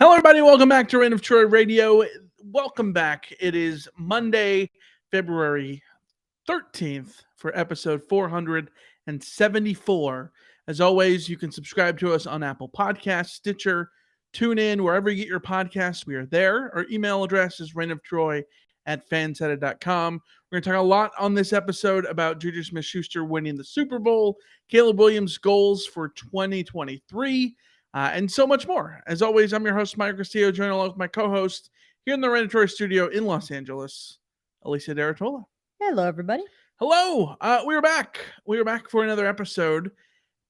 Hello, everybody. Welcome back to Reign of Troy Radio. Welcome back. It is Monday, February 13th for episode 474. As always, you can subscribe to us on Apple Podcasts, Stitcher, TuneIn, wherever you get your podcasts. We are there. Our email address is reignoftroy@fansided.com. We're going to talk a lot on this episode about Juju Smith-Schuster winning the Super Bowl, Caleb Williams' goals for 2023, and so much more. As always, I'm your host, Mike Castillo, joined along with my co-host here in the Reign of Troy studio in Los Angeles, Alicia Derritola. Hello, everybody. Hello. We're back. We're back for another episode,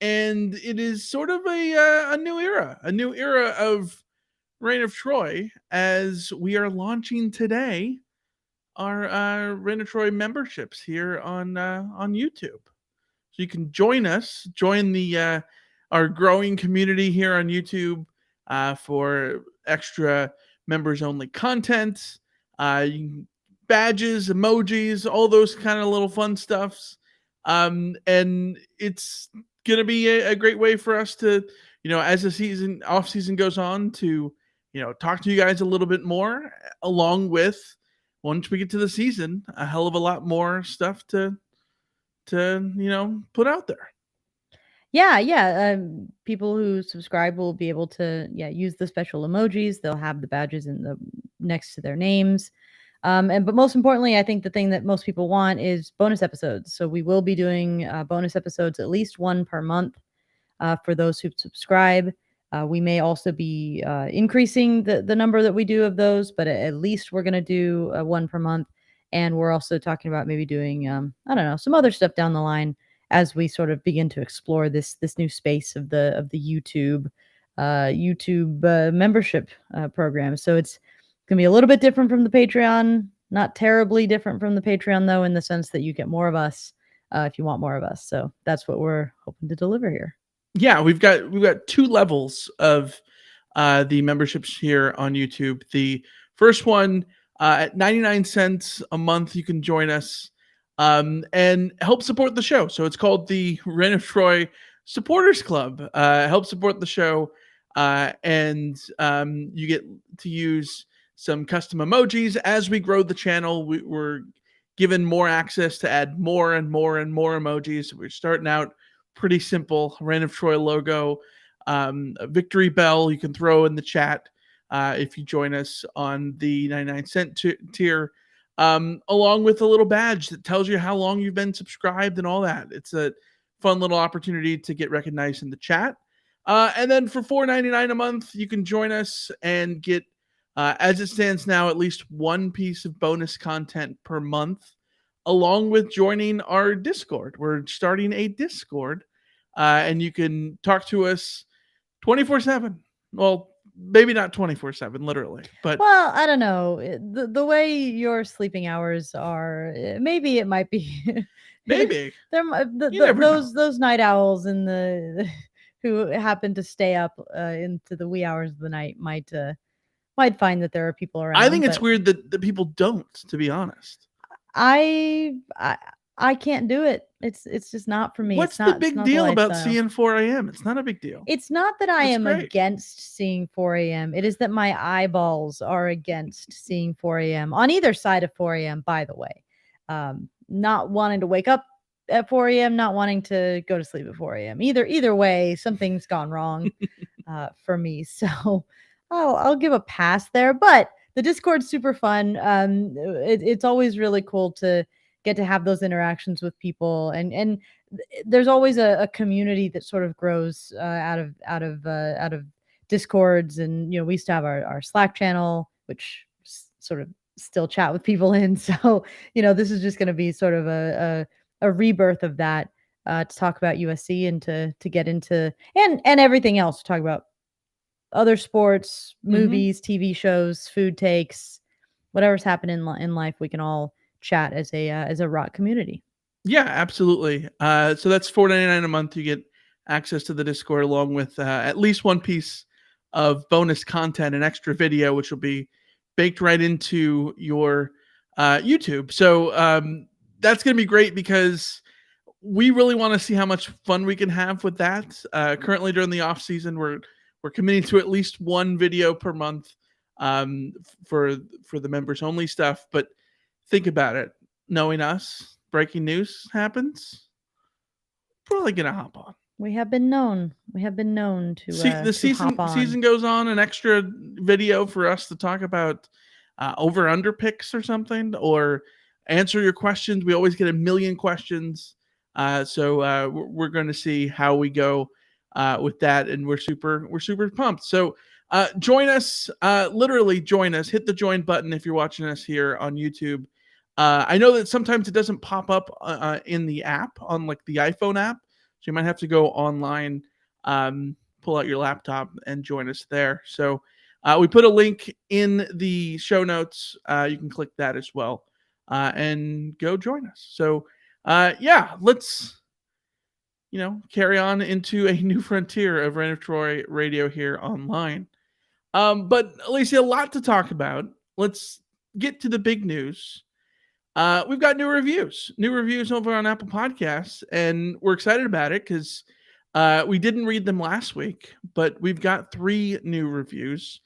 and it is sort of a new era of Reign of Troy, as we are launching today our Reign of Troy memberships here on YouTube. So you can join us, join the our growing community here on YouTube for extra members only content, badges, emojis, all those kind of little fun stuffs. And it's gonna be a great way for us to, as the off season goes on, to talk to you guys a little bit more, along with, once we get to the season, a hell of a lot more stuff to put out there. Yeah. People who subscribe will be able to use the special emojis. They'll have the badges next to their names. But most importantly, I think the thing that most people want is bonus episodes. So we will be doing bonus episodes, at least one per month, for those who subscribe. We may also be increasing the number that we do of those, but at least we're going to do one per month. And we're also talking about maybe doing, some other stuff down the line as we sort of begin to explore this new space of the YouTube membership program. So it's going to be a little bit different from the Patreon, not terribly different from the Patreon, though, in the sense that you get more of us if you want more of us. So that's what we're hoping to deliver here. Yeah, we've got two levels of the memberships here on YouTube. The first one, at 99 cents a month, you can join us and help support the show. So it's called the Reign of Troy Supporters Club. Help support the show, and you get to use some custom emojis. As we grow the channel, we're given more access to add more and more and more emojis. We're starting out pretty simple. Reign of Troy logo, a victory bell you can throw in the chat if you join us on the 99-cent tier, along with a little badge that tells you how long you've been subscribed and all that. It's a fun little opportunity to get recognized in the chat. And then for $4.99 a month, you can join us and get, as it stands now, at least one piece of bonus content per month, along with joining our Discord. We're starting a Discord, and you can talk to us 24/7. Well, maybe not 24/7, literally, but well, I don't know. The way your sleeping hours are, maybe it might be. maybe those night owls and the who happen to stay up into the wee hours of the night might find that there are people around. I think it's weird that people don't, to be honest. I can't do it. It's just not for me. What's the big deal about seeing 4 a.m.? It's not a big deal. It's not that I am against seeing 4 a.m. It is that my eyeballs are against seeing 4 a.m. on either side of 4 a.m., by the way. Not wanting to wake up at 4 a.m., not wanting to go to sleep at 4 a.m. Either way, something's gone wrong for me. So I'll give a pass there. But the Discord's super fun. It's always really cool to get to have those interactions with people, and there's always a community that sort of grows out of Discords. And we used to have our Slack channel, which sort of still chat with people in. So this is just going to be sort of a rebirth of that, to talk about USC and to get into and everything else, to talk about other sports, movies, TV shows, food takes, whatever's happening in life. We can all chat as a rock community. Yeah, absolutely. So that's $4.99 a month. You get access to the Discord, along with at least one piece of bonus content, an extra video, which will be baked right into your YouTube. So that's going to be great, because we really want to see how much fun we can have with that. Currently during the off season, we're we're committing to at least one video per month for the members only stuff. But think about it. Knowing us, breaking news happens. Probably gonna hop on. We have been known. We have been known to hop on. Season goes on. An extra video for us to talk about over under picks or something, or answer your questions. We always get a million questions, so we're going to see how we go with that, and we're super pumped. So join us, literally join us. Hit the join button if you're watching us here on YouTube. I know that sometimes it doesn't pop up in the app, on like the iPhone app. So you might have to go online, pull out your laptop, and join us there. So we put a link in the show notes. You can click that as well and go join us. So yeah, let's carry on into a new frontier of Rain of Troy Radio here online. But Alicia, a lot to talk about. Let's get to the big news. We've got new reviews over on Apple Podcasts, and we're excited about it because we didn't read them last week, but we've got 3 new reviews.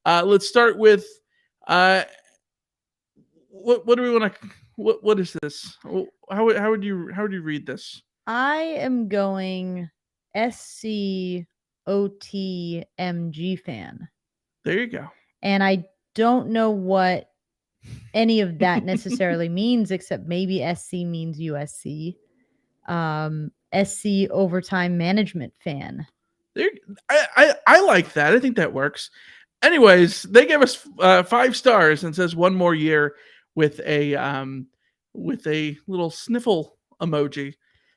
Let's start with what do we want to? What is this? How would you read this? I am going SCOTMG fan. There you go. And I don't know what any of that necessarily means, except maybe SC means USC. SC overtime management fan. I like that. I think that works. Anyways, they gave us 5 stars and says 1 more year with a little sniffle emoji.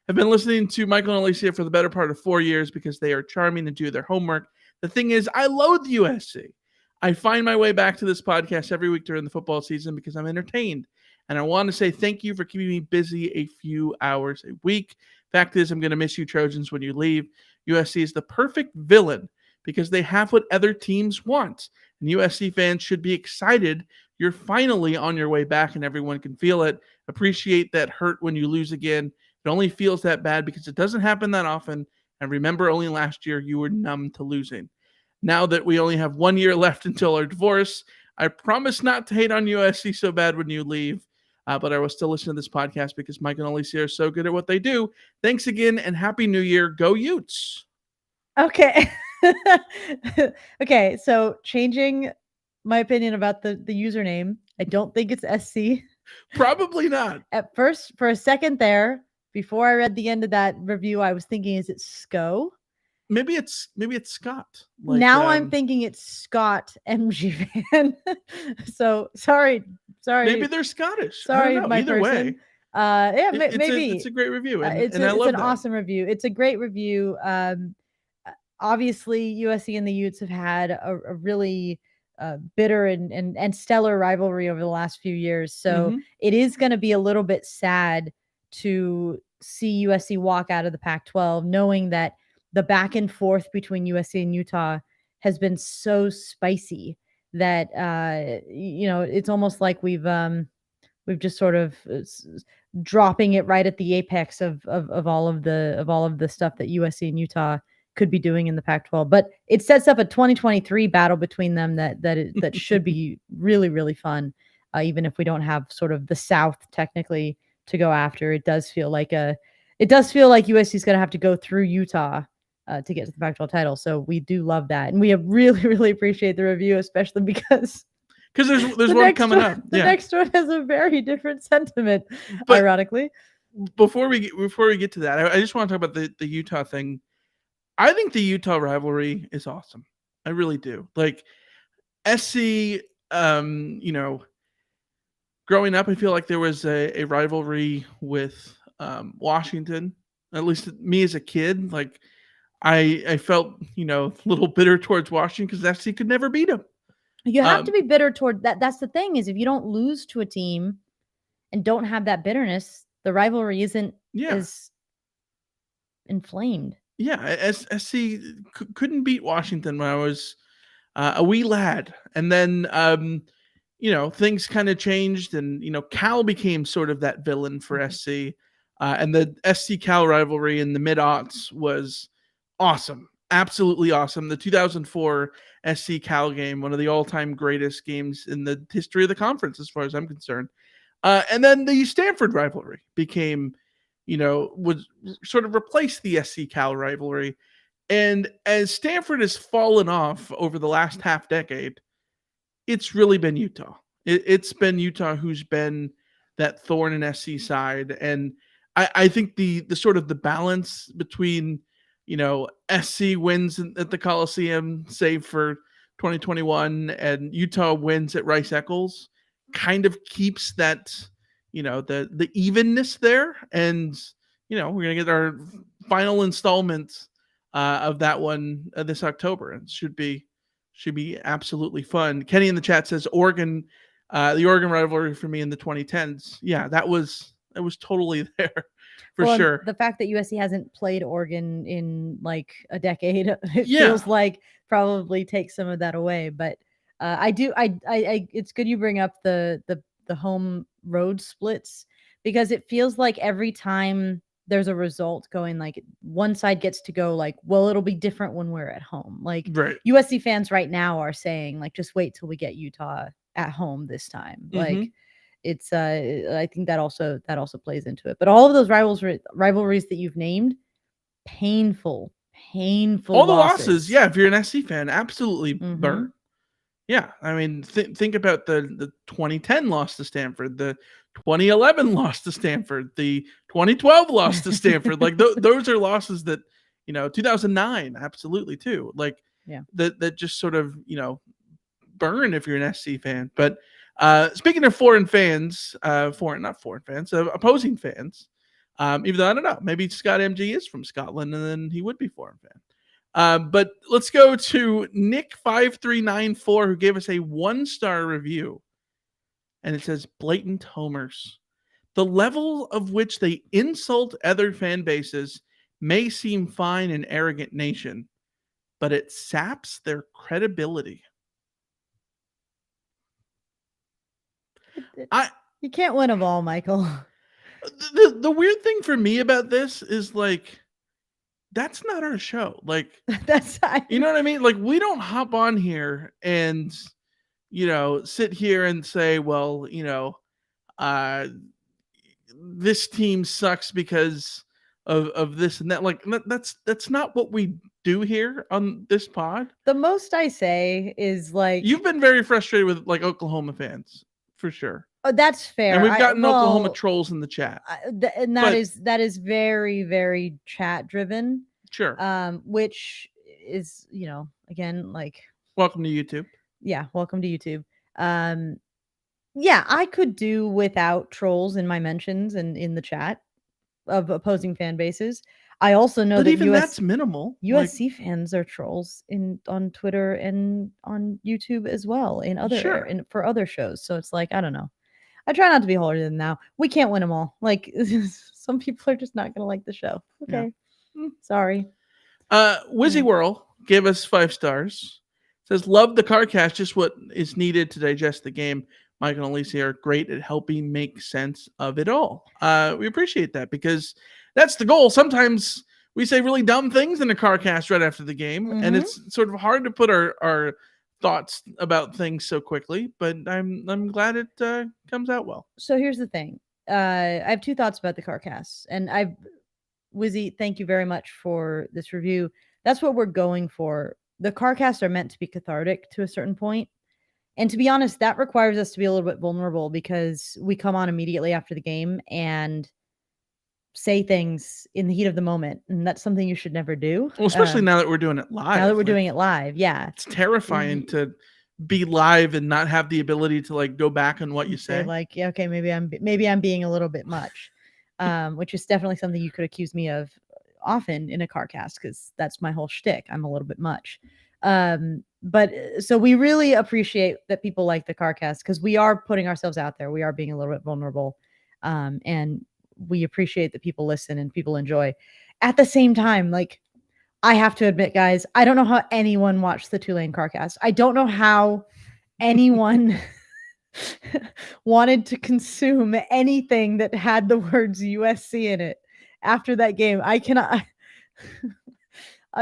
I've been listening to Michael and Alicia for the better part of 4 years because they are charming and do their homework. The thing is, I loathe USC. I find my way back to this podcast every week during the football season because I'm entertained. And I want to say thank you for keeping me busy a few hours a week. Fact is, I'm going to miss you Trojans when you leave. USC is the perfect villain because they have what other teams want. And USC fans should be excited. You're finally on your way back and everyone can feel it. Appreciate that hurt when you lose again. It only feels that bad because it doesn't happen that often. And remember, only last year you were numb to losing. Now that we only have 1 year left until our divorce, I promise not to hate on USC so bad when you leave. But I will still listen to this podcast because Mike and Alicia are so good at what they do. Thanks again and Happy New Year. Go Utes. Okay. Okay. So changing my opinion about the username. I don't think it's SC. Probably not. At first, for a second there, before I read the end of that review, I was thinking, is it SCO? Maybe it's Scott. Like, now I'm thinking it's Scott MG fan. So sorry. Maybe they're Scottish. Sorry, my Either person. way. Yeah, maybe it's a great review, and it's I love an awesome review. It's a great review. Obviously, USC and the Utes have had a really bitter and stellar rivalry over the last few years. So it is going to be a little bit sad to see USC walk out of the Pac-12, knowing that the back and forth between USC and Utah has been so spicy that it's almost like we've just sort of dropping it right at the apex of all of the stuff that USC and Utah could be doing in the Pac-12. But it sets up a 2023 battle between them that should be really, really fun. Even if we don't have sort of the South technically to go after, it does feel like USC is going to have to go through Utah to get to the Pac-12 title. So we do love that. And we really, really appreciate the review, especially because there's one coming up. The next one has a very different sentiment, but ironically. Before we get to that, I just want to talk about the Utah thing. I think the Utah rivalry is awesome. I really do. Like SC, growing up, I feel like there was a rivalry with Washington. At least me as a kid, like I felt a little bitter towards Washington because SC could never beat them. You have to be bitter toward that. That's the thing, is if you don't lose to a team and don't have that bitterness, the rivalry isn't as inflamed. Yeah, SC couldn't beat Washington when I was a wee lad. And then, things kind of changed and, Cal became sort of that villain for SC. And the SC Cal rivalry in the mid-aughts was awesome. absolutely awesome. The 2004 SC Cal game, one of the all-time greatest games in the history of the conference, as far as I'm concerned. And then the Stanford rivalry became, would sort of replace the SC Cal rivalry. And as Stanford has fallen off over the last half decade, it's really been Utah. It's been Utah who's been that thorn in SC side. And I think the sort of the balance between, SC wins at the Coliseum, save for 2021, and Utah wins at Rice Eccles, kind of keeps that, the evenness there. And, we're going to get our final installment of that one this October. It should be absolutely fun. Kenny in the chat says Oregon, the Oregon rivalry for me in the 2010s. Yeah, that was totally there for sure. The fact that USC hasn't played Oregon in like a decade, it feels like probably takes some of that away. But it's good you bring up the home road splits, because it feels like every time there's a result going, like one side gets to go like, well, it'll be different when we're at home. Like USC fans right now are saying like, just wait till we get Utah at home this time. Mm-hmm. Like it's I think that also plays into it. But all of those rivalries that you've named, painful all the losses. Yeah, if you're an SC fan, absolutely burn. Yeah, I mean, think about the 2010 loss to Stanford, the 2011 loss to Stanford, the 2012 loss to Stanford. Like those are losses that, 2009, absolutely too. Like that just sort of, burn if you're an SC fan. But speaking of foreign fans, opposing fans, even though I don't know, maybe Scott MG is from Scotland and then he would be foreign fan. But let's go to Nick5394, who gave us a 1-star review. And it says, blatant homers. The level of which they insult other fan bases may seem fine in arrogant nation, but it saps their credibility. You can't win them all, Michael. The weird thing for me about this is like, that's not our show. Like, you know what I mean? Like, we don't hop on here and, sit here and say, well, this team sucks because of this and that. Like, that's not what we do here on this pod. The most I say is like, you've been very frustrated with like Oklahoma fans for sure. Oh, that's fair. And we've gotten Oklahoma trolls in the chat. And that is very, very chat driven. Sure. Which is, again, like, welcome to YouTube. Yeah, welcome to YouTube. Yeah, I could do without trolls in my mentions and in the chat of opposing fan bases. I also know that even that's minimal. USC fans are trolls on Twitter and on YouTube as well for other shows. So it's like, I don't know. I try not to be holier than thou. We can't win them all. Like, some people are just not going to like the show. Okay. Yeah. Sorry. Wizzy Whirl gave us 5 stars. Says, love the CarCast, just what is needed to digest the game. Mike and Alicia are great at helping make sense of it all. We appreciate that because that's the goal. Sometimes we say really dumb things in a CarCast right after the game, and it's sort of hard to put our thoughts about things so quickly, but I'm glad it comes out well. So here's the thing. I have 2 thoughts about the CarCast, and Wizzy, thank you very much for this review. That's what we're going for. The CarCasts are meant to be cathartic to a certain point. And to be honest, that requires us to be a little bit vulnerable because we come on immediately after the game and say things in the heat of the moment. And that's something you should never do. Well, especially now that we're doing it live. Now that we're doing it live, yeah. It's terrifying to be live and not have the ability to like go back on what you say. Like, yeah, okay, maybe I'm being a little bit much, which is definitely something you could accuse me of often in a CarCast because that's my whole shtick. I'm a little bit much. But so we really appreciate that people like the CarCast because we are putting ourselves out there. We are being a little bit vulnerable. And we appreciate that people listen and people enjoy. At the same time, like, I have to admit, guys, I don't know how anyone watched the Tulane CarCast. I don't know how anyone wanted to consume anything that had the words USC in it after that game. I cannot.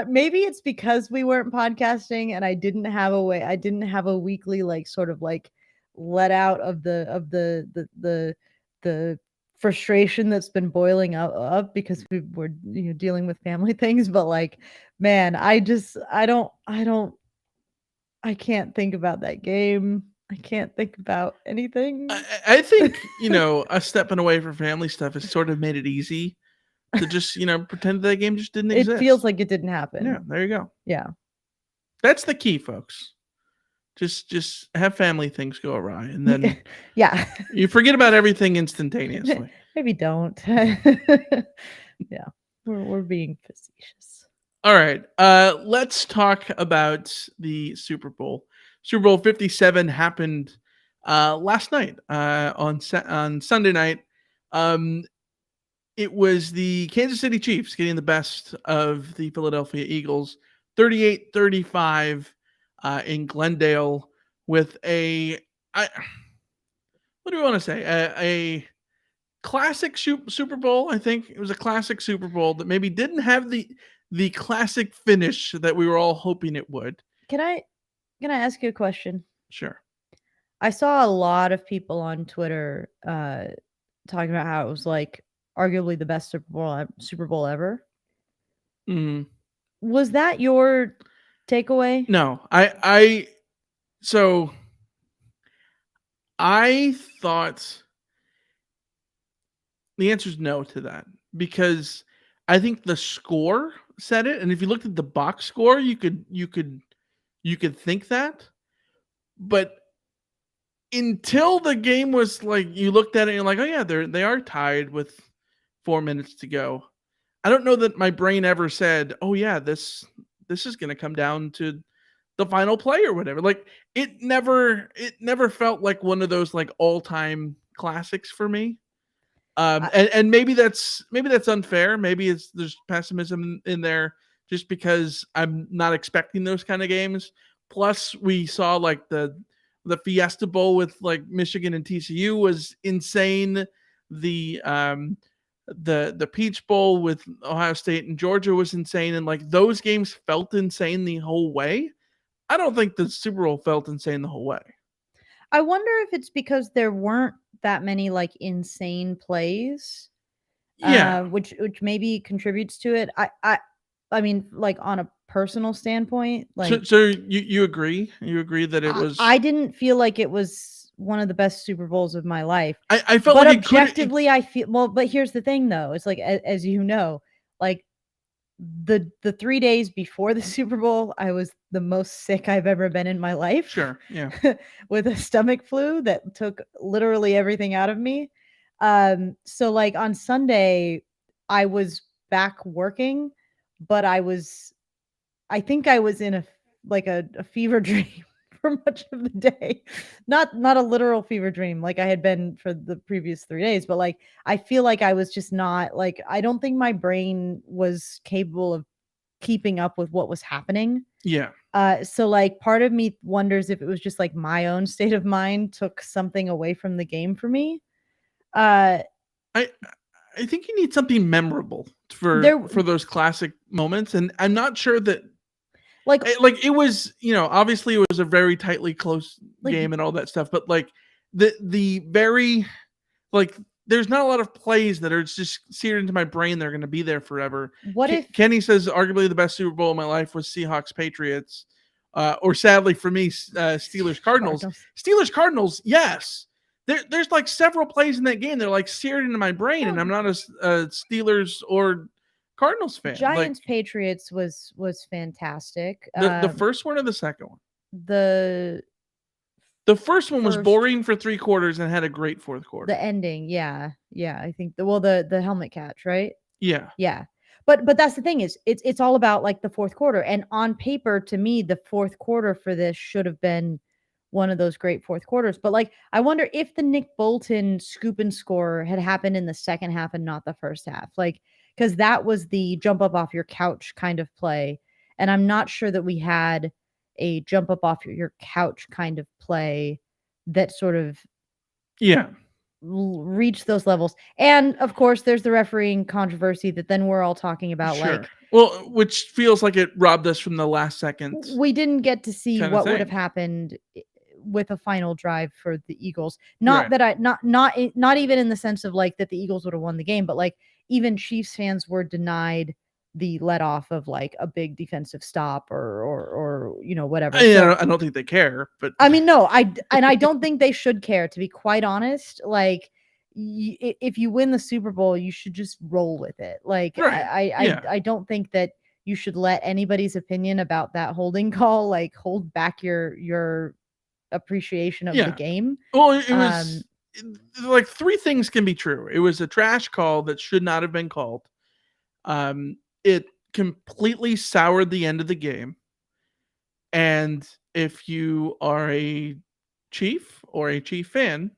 Maybe it's because we weren't podcasting and I didn't have a way. I didn't have a weekly sort of let out of the frustration that's been boiling up because we were dealing with family things. But man, I can't think about that game. I can't think about anything. I think us stepping away from family stuff has sort of made it easy to just pretend that game just didn't exist. It feels like it didn't happen. Yeah, there you go. Yeah, that's the key, folks. Just have family things go awry, and then yeah, you forget about everything instantaneously. Maybe don't. Yeah, we're being facetious. All right, let's talk about the Super Bowl. Super Bowl 57 happened last night on Sunday night. It was the Kansas City Chiefs getting the best of the Philadelphia Eagles, 38-35 in Glendale, with what do we want to say? A classic Super Bowl. I think it was a classic Super Bowl that maybe didn't have the classic finish that we were all hoping it would. Can I ask you a question? Sure. I saw a lot of people on Twitter talking about how it was arguably the best Super Bowl ever. Mm-hmm. Was that your takeaway? No, so I thought the answer is no to that, because I think the score said it, and if you looked at the box score, you could think that, but until the game was you looked at it and you're like, oh yeah, they are tied with 4 minutes to go. I don't know that my brain ever said, oh yeah, this is going to come down to the final play or whatever. It never felt like one of those all-time classics for me. And maybe that's unfair. Maybe there's pessimism in there just because I'm not expecting those kind of games. Plus, we saw the Fiesta Bowl with Michigan and TCU was insane. The Peach Bowl with Ohio State and Georgia was insane, and those games felt insane the whole way. I don't think the Super Bowl felt insane the whole way. I wonder if it's because there weren't that many insane plays. Yeah, which maybe contributes to it. I mean, on a personal standpoint, so you agree? You agree that it was? I didn't feel like it was one of the best Super Bowls of my life. I felt but like objectively, I feel well. But here's the thing, though. It's as you know, the 3 days before the Super Bowl, I was the most sick I've ever been in my life. Sure, yeah. With a stomach flu that took literally everything out of me. So on Sunday, I was back working, but I think I was in a fever dream for much of the day. Not a literal fever dream like I had been for the previous 3 days, but I feel like I was just not I don't think my brain was capable of keeping up with what was happening. Yeah. So part of me wonders if it was just my own state of mind took something away from the game for me. I think you need something memorable for those classic moments, and I'm not sure that it was, obviously it was a very tightly close game and all that stuff, but the very there's not a lot of plays that are just seared into my brain. They're going to be there forever. What if Kenny says arguably the best Super Bowl of my life was Seahawks Patriots, or sadly for me, Steelers Cardinals. Steelers Cardinals, yes. There's several plays in that game. They're seared into my brain, and I'm not a Steelers or Cardinals fan. Giants Patriots was fantastic. The first one or the second one? The first one was boring for 3 quarters and had a great fourth quarter. The ending, yeah. I think the helmet catch, right? Yeah. But that's the thing is it's all about the fourth quarter, and on paper to me the fourth quarter for this should have been one of those great fourth quarters. But I wonder if the Nick Bolton scoop and score had happened in the second half and not the first half. Because that was the jump up off your couch kind of play. And I'm not sure that we had a jump up off your couch kind of play that sort of reach those levels. And of course, there's the refereeing controversy that then we're all talking about. Sure. Like, well, which feels like it robbed us from the last second. we didn't get to see kinda what would have thing. happened with a final drive for the Eagles. Not Right. that I not even in the sense of like that the Eagles would have won the game, but like even Chiefs fans were denied the let off of like a big defensive stop or whatever. I don't think they care, but I mean, no, I don't think they should care, to be quite honest. Like, if you win the Super Bowl, you should just roll with it. Like, right. I don't think that you should let anybody's opinion about that holding call like hold back your appreciation of the game. Well, it was like three things can be true. It was a trash call that should not have been called. It completely soured the end of the game. And if you are a Chief or a Chief fan,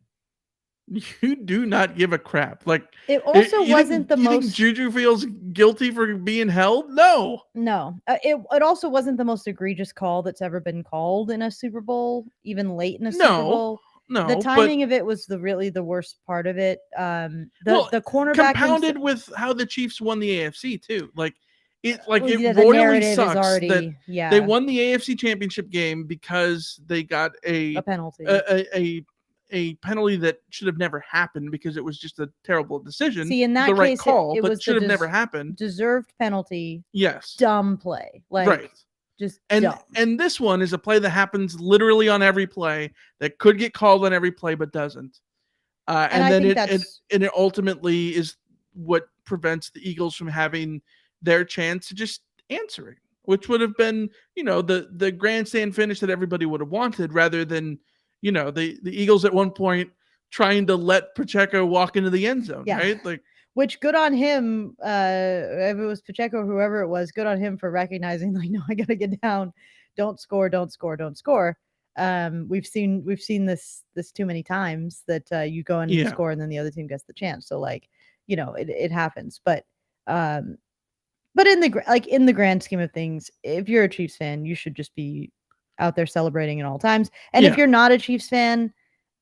you do not give a crap. Like, it also wasn't the most. Think Juju feels guilty for being held? No. It also wasn't the most egregious call that's ever been called in a Super Bowl, even late in a Super Bowl. No, the timing of it was the worst part of it. The cornerback compounded with how the Chiefs won the AFC too. Like, it the royally narrative sucks is already, that they won the AFC Championship game because they got a penalty. A penalty that should have never happened because it was just a terrible decision. See, in that the case, right call, it but was should have never happened. Deserved penalty. Yes. Dumb play. Like, right. Just dumb. And this one is a play that happens literally on every play, that could get called on every play but doesn't. And then it ultimately is what prevents the Eagles from having their chance to just answer it, which would have been, the grandstand finish that everybody would have wanted, rather than, the Eagles at one point trying to let Pacheco walk into the end zone, right? Like, which, good on him. If it was Pacheco, whoever it was, good on him for recognizing, like, no, I gotta get down. Don't score. We've seen this too many times that you go in and you score and then the other team gets the chance. So, like, it happens. But in the grand scheme of things, if you're a Chiefs fan, you should just be out there celebrating at all times. And if you're not a Chiefs fan,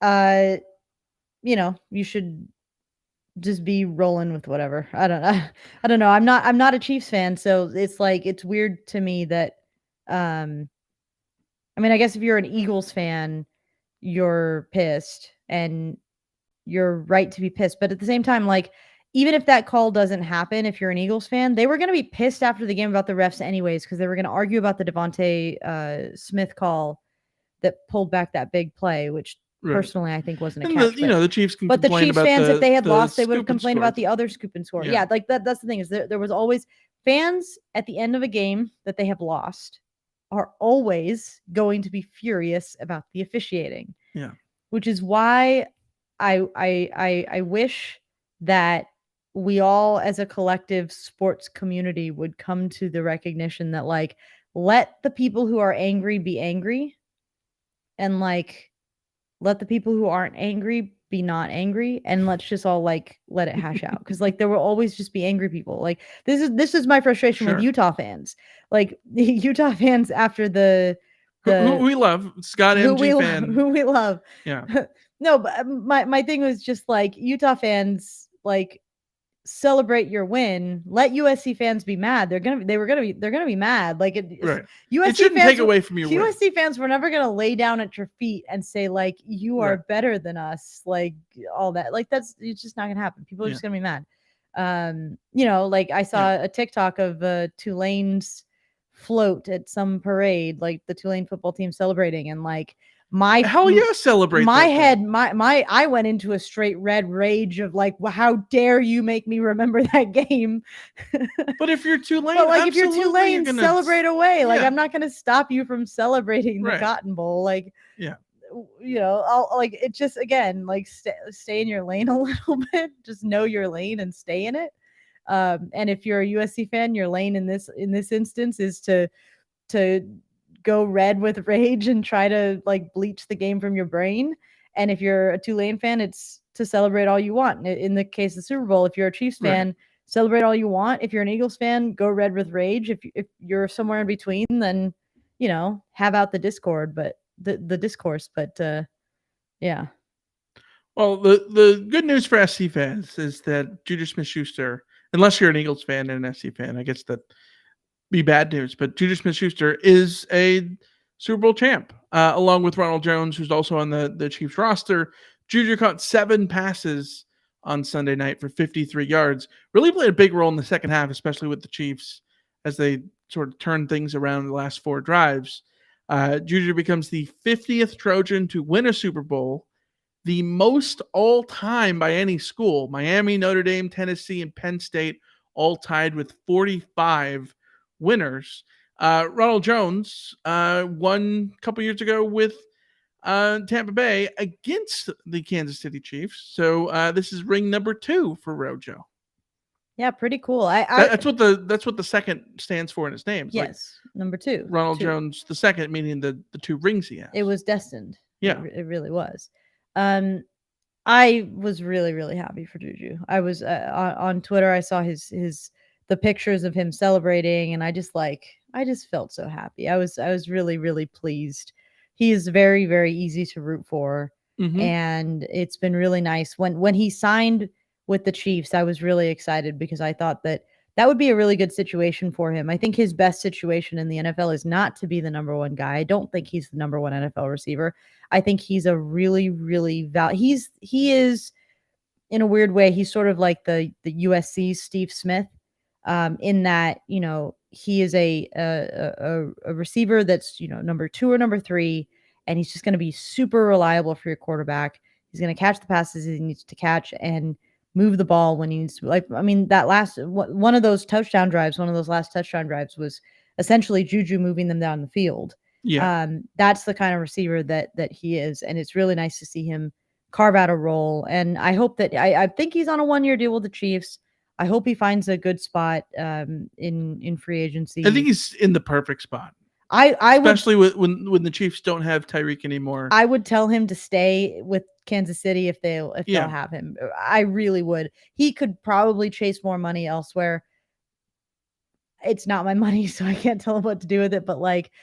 you should just be rolling with whatever. I don't know. I'm not a Chiefs fan, so it's like, it's weird to me that I mean, I guess if you're an Eagles fan, you're pissed, and you're right to be pissed. But at the same time, like, even if that call doesn't happen, if you're an Eagles fan, they were going to be pissed after the game about the refs anyways, because they were going to argue about the Devontae Smith call that pulled back that big play, which personally I think wasn't a catch. The Chiefs can but the Chiefs fans, if they had lost, they would have complained about the other scoop and score. Yeah, like that's the thing, is there was always fans at the end of a game that they have lost are always going to be furious about the officiating. Yeah. Which is why I wish that we all as a collective sports community would come to the recognition that, like, let the people who are angry be angry, and, like, let the people who aren't angry be not angry, and let's just all, like, let it hash out. Because, like, there will always just be angry people. Like, this is my frustration with Utah fans. Like, the Utah fans after the who we love, Scott MG fan. Who we love. Yeah. No, but my thing was just, like, Utah fans, like, celebrate your win. Let USC fans be mad. They're gonna be mad. Like, right. USC it shouldn't fans, take away from your USC win. fans were never gonna lay down at your feet and say, like, you are better than us. Like, all that. Like, it's just not gonna happen. People are just gonna be mad. Like, I saw a TikTok of Tulane's float at some parade, like the Tulane football team celebrating, and, like, celebrate my head, I went into a straight red rage of, like, well, how dare you make me remember that game. But if you're Tulane, if you're Tulane, celebrate away. Like, I'm not gonna stop you from celebrating the Cotton Bowl. Like, I'll, like, it just, again, like, stay in your lane a little bit. Just know your lane and stay in it. And if you're a USC fan, your lane in this instance is to go red with rage and try to, like, bleach the game from your brain. And if you're a Tulane fan, it's to celebrate all you want. In the case of the Super Bowl, if you're a Chiefs fan, celebrate all you want. If you're an Eagles fan, go red with rage. If you're somewhere in between, then, have out the discord, but the discourse. But yeah. Well, the good news for SC fans is that Juju Smith-Schuster, unless you're an Eagles fan and an SC fan, I guess that be bad news. But Juju Smith-Schuster is a Super Bowl champ, along with Ronald Jones, who's also on the Chiefs roster. Juju caught 7 passes on Sunday night for 53 yards. Really played a big role in the second half, especially with the Chiefs as they sort of turned things around in the last 4 drives. Juju becomes the 50th Trojan to win a Super Bowl, the most all time by any school. Miami, Notre Dame, Tennessee, and Penn State all tied with 45 winners. Ronald Jones won a couple years ago with Tampa Bay against the Kansas City Chiefs. So this is ring number 2 for Rojo. Yeah, pretty cool. That's what the second stands for in his name. It's yes, like number 2. Ronald Jones the second, meaning the 2 rings he has. It was destined. Yeah, it really was. I was really, really happy for Juju. I was on Twitter. I saw the pictures of him celebrating, and I just felt so happy. I was really, really pleased. He is very, very easy to root for, and it's been really nice when he signed with the Chiefs. I was really excited because I thought that would be a really good situation for him. I think his best situation in the NFL is not to be the number 1 guy. I don't think he's the number 1 NFL receiver. I think he's a really, really he is in a weird way. He's sort of like the USC Steve Smith, in that, he is a receiver that's, number 2 or number 3, and he's just going to be super reliable for your quarterback. He's going to catch the passes he needs to catch and move the ball when he needs to. That one of those last touchdown drives was essentially Juju moving them down the field. Yeah. That's the kind of receiver that he is, and it's really nice to see him carve out a role. And I hope that I think he's on a 1-year deal with the Chiefs. I hope he finds a good spot in free agency. I think he's in the perfect spot. Especially when the Chiefs don't have Tyreek anymore. I would tell him to stay with Kansas City if they'll have him. I really would. He could probably chase more money elsewhere. It's not my money, so I can't tell him what to do with it. But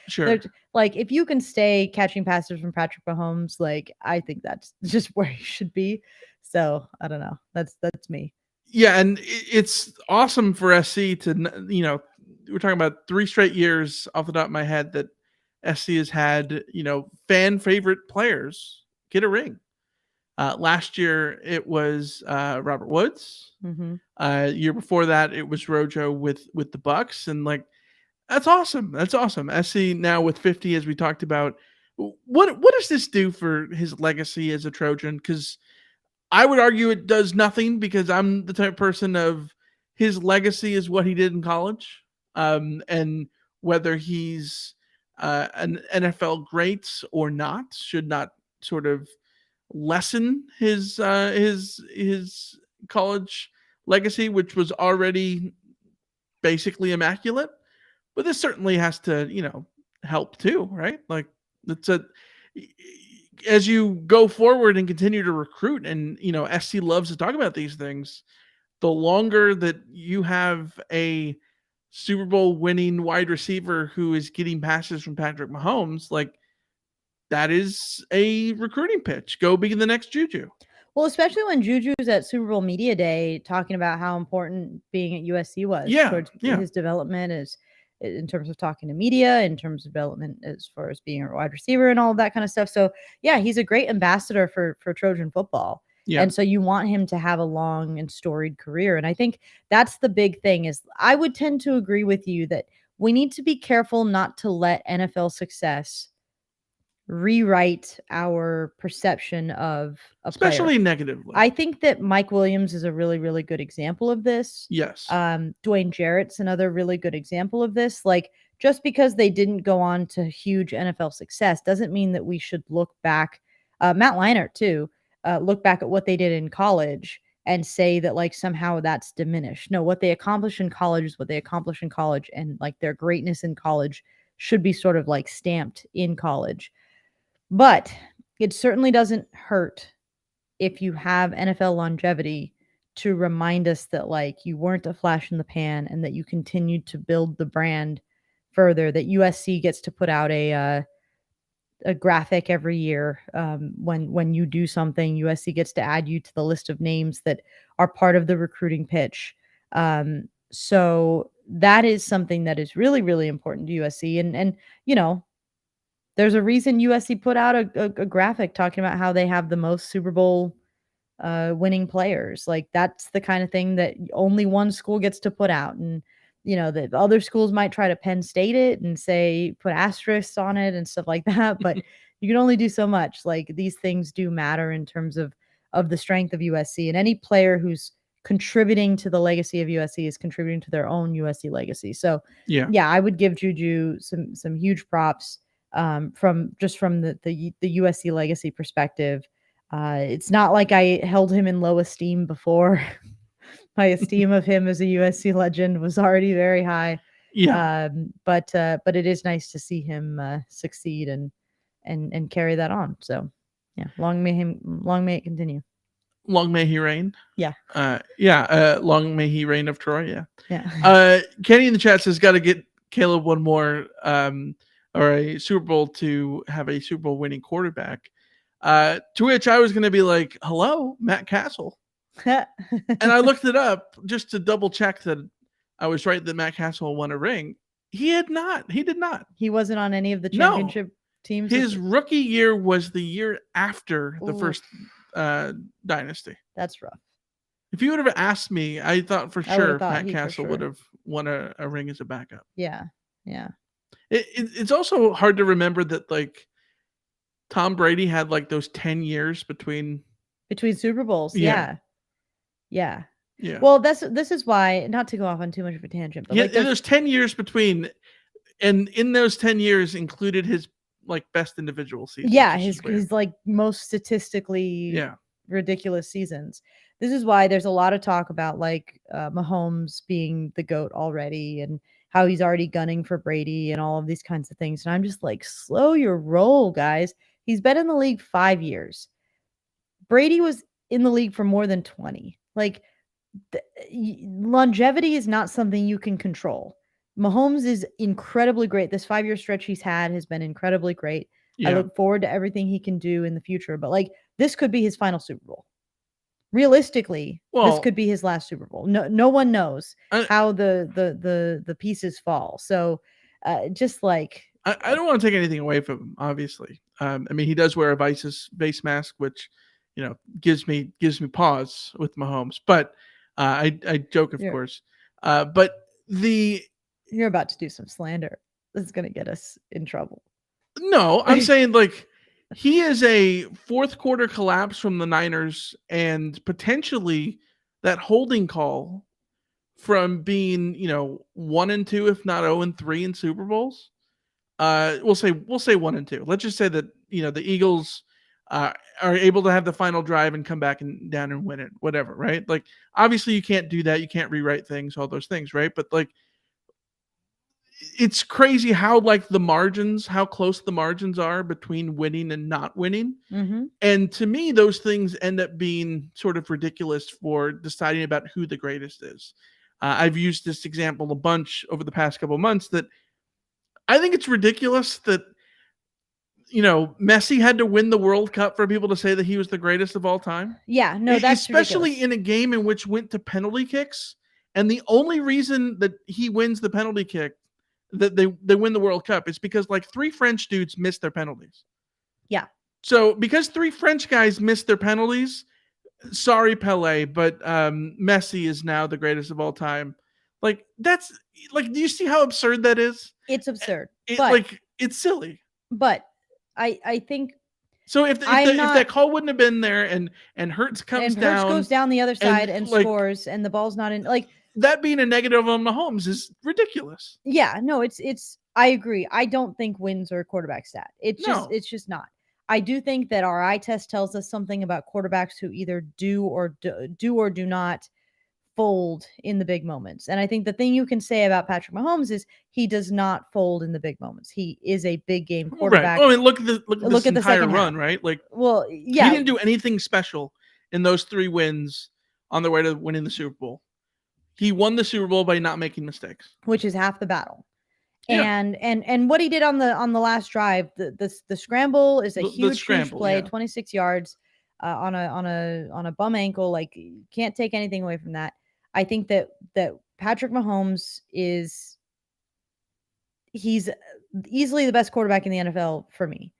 sure, if you can stay catching passes from Patrick Mahomes, I think that's just where he should be. So I don't know. That's me. Yeah, and it's awesome for SC to, we're talking about 3 straight years off the top of my head that SC has had, fan favorite players get a ring. Last year it was Robert Woods. Year before that it was Rojo with the Bucks, and that's awesome. That's awesome. SC now with 50, as we talked about. What does this do for his legacy as a Trojan? Because I would argue it does nothing, because I'm the type of person of his legacy is what he did in college. And whether he's an NFL great or not should not sort of lessen his college legacy, which was already basically immaculate. But this certainly has to, help too, right? As you go forward and continue to recruit, and SC loves to talk about these things, the longer that you have a Super Bowl winning wide receiver who is getting passes from Patrick Mahomes, that is a recruiting pitch. Go be the next Juju. Well, especially when Juju was at Super Bowl Media Day talking about how important being at USC was towards his development in terms of talking to media, in terms of development as far as being a wide receiver and all of that kind of stuff. So yeah, he's a great ambassador for Trojan football. Yeah. And so you want him to have a long and storied career. And I think that's the big thing. Is I would tend to agree with you that we need to be careful not to let NFL success rewrite our perception of a especially player. Negatively. I think that Mike Williams is a really, really good example of this. Yes. Dwayne Jarrett's another really good example of this. Just because they didn't go on to huge NFL success doesn't mean that we should look back. Matt Leinart too. Look back at what they did in college and say that somehow that's diminished. No, what they accomplished in college is what they accomplished in college, and their greatness in college should be sort of stamped in college. But it certainly doesn't hurt if you have NFL longevity to remind us that you weren't a flash in the pan, and that you continued to build the brand further, that USC gets to put out a a graphic every year. When you do something, USC gets to add you to the list of names that are part of the recruiting pitch. So that is something that is really, really important to USC. And you know, there's a reason USC put out a graphic talking about how they have the most Super Bowl winning players. Like that's the kind of thing that only one school gets to put out. And you know, the other schools might try to Penn State it and say put asterisks on it and stuff like that, but you can only do so much. Like these things do matter in terms of the strength of USC, and any player who's contributing to the legacy of USC is contributing to their own USC legacy. So yeah, I would give Juju some huge props from the USC legacy perspective. It's not like I held him in low esteem before. My esteem of him as a USC legend was already very high. Yeah. But it is nice to see him succeed and carry that on. So yeah, long may it continue. Long may he reign. Yeah. Long may he reign of Troy. Yeah. Yeah. Kenny in the chat says, got to get Caleb one more or a Super Bowl to have a Super Bowl winning quarterback. To which I was going to be like, hello, Matt Castle. And I looked it up just to double check that I was right that Matt Castle won a ring. He had not. He did not. He wasn't on any of the championship teams. His rookie year was the year after the first dynasty. That's rough. If you would have asked me, I thought for sure Matt Castle would have won a ring as a backup. Yeah. Yeah. It's also hard to remember that like Tom Brady had like those 10 years between Super Bowls. Yeah. Yeah. Yeah. Well, this is why, not to go off on too much of a tangent, but there's 10 years between, and in those 10 years included his like best individual seasons. Yeah, his like most statistically ridiculous seasons. This is why there's a lot of talk about like Mahomes being the GOAT already and how he's already gunning for Brady and all of these kinds of things. And I'm just like, slow your roll, guys. He's been in the league 5 years. Brady was in the league for more than 20. Like longevity is not something you can control. Mahomes is incredibly great. This 5-year stretch he's had has been incredibly great. Yeah. I look forward to everything he can do in the future. But like this could be his final Super Bowl. Realistically, this could be his last Super Bowl. No one knows how the pieces fall. So just like I don't want to take anything away from him, obviously. I mean, he does wear a face mask, which gives me pause with Mahomes. But I joke, of course. But you're about to do some slander. This is going to get us in trouble. No, I'm saying like he is a fourth quarter collapse from the Niners and potentially that holding call from being 1-2, if not 0-3 in Super Bowls. We'll say 1-2. Let's just say that the Eagles are able to have the final drive and come back and down and win it, whatever, right? Like obviously you can't do that. You can't rewrite things, all those things, right? But like it's crazy how how close the margins are between winning and not winning. Mm-hmm. And to me, those things end up being sort of ridiculous for deciding about who the greatest is. I've used this example a bunch over the past couple of months that I think it's ridiculous that, Messi had to win the World Cup for people to say that he was the greatest of all time. Yeah, no, that's especially ridiculous. In a game in which went to penalty kicks. And the only reason that he wins the penalty kick, that they win the World Cup, is because like 3 French dudes missed their penalties. Yeah. So because 3 French guys missed their penalties, sorry Pelé, but Messi is now the greatest of all time. Like that's like, do you see how absurd that is? It's absurd. It's silly. But I think so. If that call wouldn't have been there, and Hurts goes down the other side and scores, and the ball's not in, like that being a negative on Mahomes is ridiculous. Yeah, no, it's. I agree. I don't think wins are a quarterback stat. It's just not. I do think that our eye test tells us something about quarterbacks who either do or do not fold in the big moments. And I think the thing you can say about Patrick Mahomes is he does not fold in the big moments. He is a big game quarterback. Right. I mean, look at this entire run, right? Like, well, yeah, he didn't do anything special in those 3 wins on their way to winning the Super Bowl. He won the Super Bowl by not making mistakes, which is half the battle. And what he did on the last drive, the scramble is a huge play, 26 yards on a bum ankle. Like, you can't take anything away from that. I think that Patrick Mahomes he's easily the best quarterback in the NFL for me.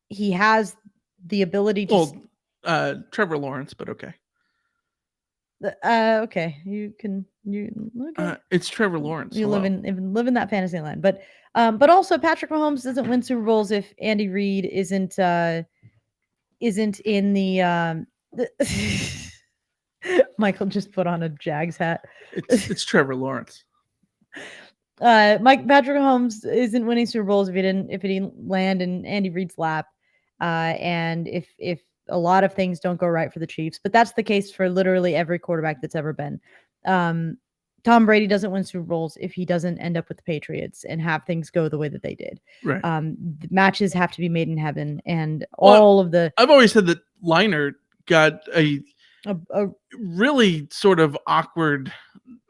He has the ability to Trevor Lawrence, but okay. Okay, okay. It's Trevor Lawrence. You live in that fantasy land, but also Patrick Mahomes doesn't win Super Bowls if Andy Reid isn't in the Michael just put on a Jags hat. It's Trevor Lawrence. Patrick Mahomes isn't winning Super Bowls if he didn't land in Andy Reid's lap, and if a lot of things don't go right for the Chiefs, but that's the case for literally every quarterback that's ever been. Tom Brady doesn't win Super Bowls if he doesn't end up with the Patriots and have things go the way that they did. Right. The matches have to be made in heaven, and all of the. I've always said that Leinart got a really sort of awkward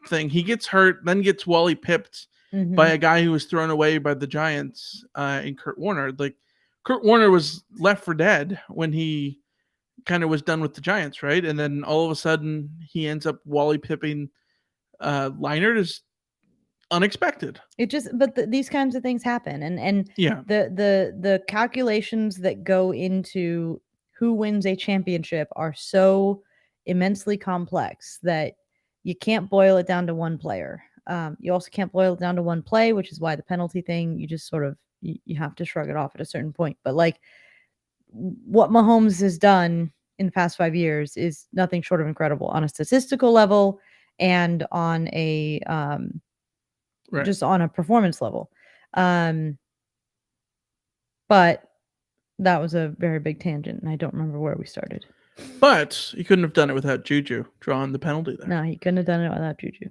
thing. He gets hurt, then gets Wally pipped by a guy who was thrown away by the Giants in Kurt Warner. Like, Kurt Warner was left for dead when he kind of was done with the Giants, right? And then all of a sudden he ends up Wally pipping Leinart. Is unexpected. These kinds of things happen, and the calculations that go into who wins a championship are so immensely complex that you can't boil it down to one player. You also can't boil it down to one play, which is why the penalty thing, you just sort of you have to shrug it off at a certain point. But like, what Mahomes has done in the past 5 years is nothing short of incredible on a statistical level and on a just on a performance level. But that was a very big tangent, and I don't remember where we started. But he couldn't have done it without Juju drawing the penalty there. No, he couldn't have done it without Juju.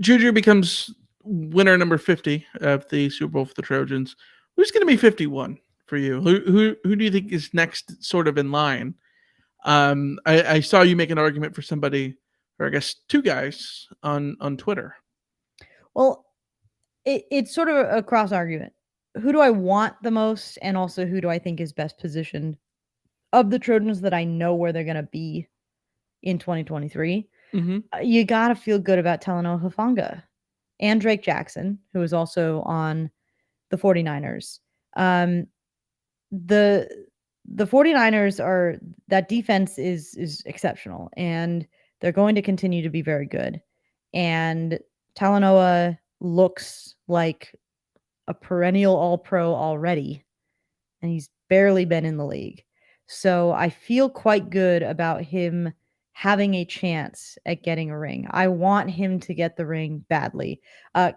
Juju becomes winner number 50 of the Super Bowl for the Trojans. Who's going to be 51 for you? Who do you think is next sort of in line? I saw you make an argument for somebody, or I guess two guys on Twitter. Well, it's sort of a cross argument. Who do I want the most, and also who do I think is best positioned of the Trojans that I know where they're going to be in 2023? You got to feel good about Talanoa Hufanga and Drake Jackson, who is also on the 49ers. The 49ers that defense is exceptional, and they're going to continue to be very good. And Talanoa looks like a perennial All-Pro already, and he's barely been in the league. So I feel quite good about him having a chance at getting a ring. I want him to get the ring badly.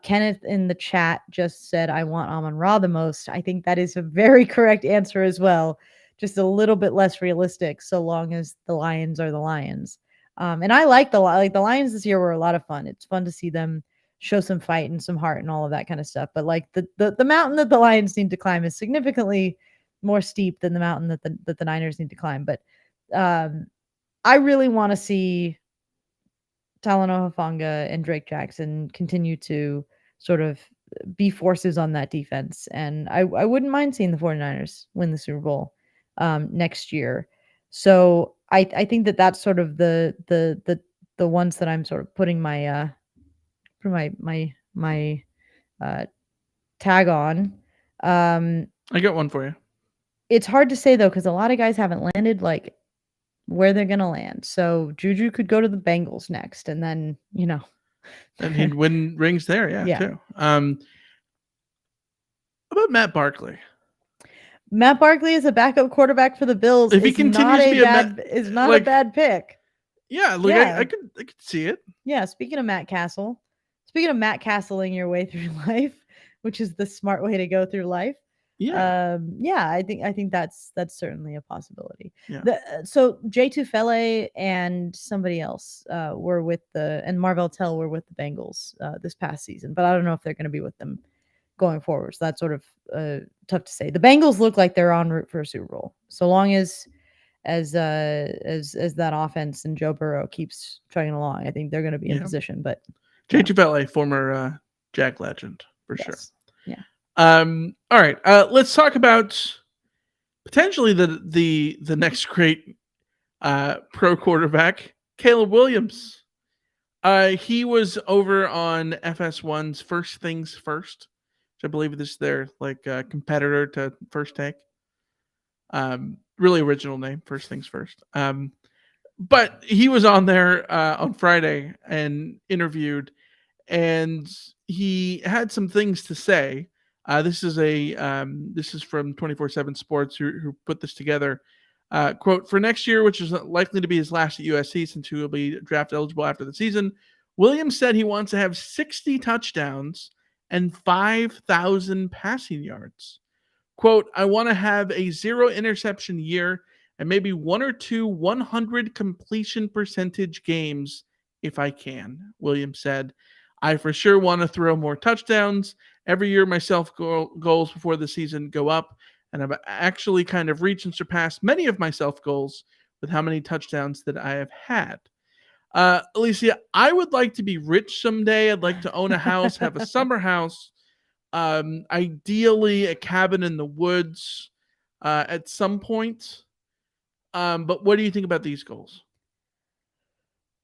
Kenneth in the chat just said, I want Amon-Ra the most. I think that is a very correct answer as well. Just a little bit less realistic, so long as the Lions are the Lions. And I like the Lions this year were a lot of fun. It's fun to see them show some fight and some heart and all of that kind of stuff. But like the mountain that the Lions need to climb is significantly more steep than the mountain that the Niners need to climb. But I really want to see Talanoa Hufanga and Drake Jackson continue to sort of be forces on that defense. And I wouldn't mind seeing the 49ers win the Super Bowl next year. So I think that's sort of the ones that I'm sort of putting my tag on. I got one for you. It's hard to say though, because a lot of guys haven't landed like where they're gonna land. So Juju could go to the Bengals next, and then and he'd win rings there, too. How about Matt Barkley? Matt Barkley is a backup quarterback for the Bills. If he continues to be a bad pick. Yeah, look, yeah. I could see it. Yeah, speaking of Matt Castling your way through life, which is the smart way to go through life. Yeah. I think that's certainly a possibility. Yeah. So Jay Tufele and somebody else were and Marvell Tell were with the Bengals this past season, but I don't know if they're going to be with them going forward. So that's sort of tough to say. The Bengals look like they're en route for a Super Bowl, so long as that offense and Joe Burrow keeps chugging along. I think they're going to be in position. But Jay Tufele, former Jag legend for sure. Yeah. All right. Let's talk about potentially the next great pro quarterback, Caleb Williams. He was over on FS1's First Things First, which I believe this is their competitor to First Take. Really original name, First Things First. But he was on there on Friday and interviewed, and he had some things to say. This is from 24/7 Sports who put this together. Quote, for next year, which is likely to be his last at USC since he will be draft eligible after the season, Williams said he wants to have 60 touchdowns and 5,000 passing yards. Quote, I want to have a 0 interception year and maybe 1 or 2 100 completion percentage games if I can, Williams said. I for sure want to throw more touchdowns. Every year my goals before the season go up, and I've actually kind of reached and surpassed many of my self goals with how many touchdowns that I have had. Alicia, I would like to be rich someday. I'd like to own a house, have a summer house, ideally a cabin in the woods at some point. But what do you think about these goals?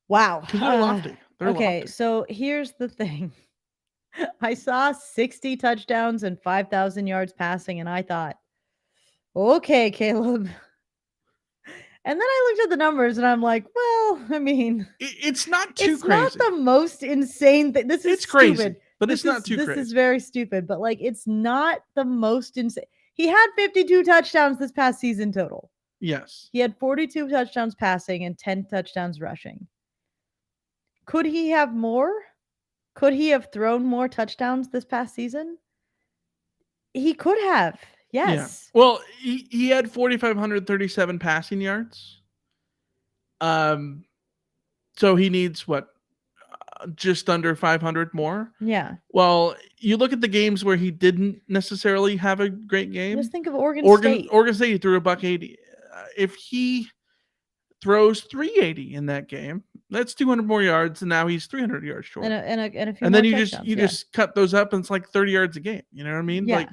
Wow. Because they're lofty. They're okay, lofty. So here's the thing. I saw 60 touchdowns and 5,000 yards passing, and I thought, okay, Caleb. And then I looked at the numbers, and I'm like, well, I mean, it's not too crazy. It's not the most insane thing. This is stupid. Crazy, but it's not too crazy. This is very stupid, but it's not the most insane. He had 52 touchdowns this past season total. Yes. He had 42 touchdowns passing and 10 touchdowns rushing. Could he have more? Could he have thrown more touchdowns this past season? He could have. Yes. Yeah. Well, he had 4,537 passing yards. So he needs just under 500 more. Yeah. Well, you look at the games where he didn't necessarily have a great game. Just think of Oregon State. Oregon State, he threw a $180. If he throws 380 in that game, that's 200 more yards, and now he's 300 yards short. And a few and then more you just cut those up, and it's like 30 yards a game. You know what I mean? Yeah.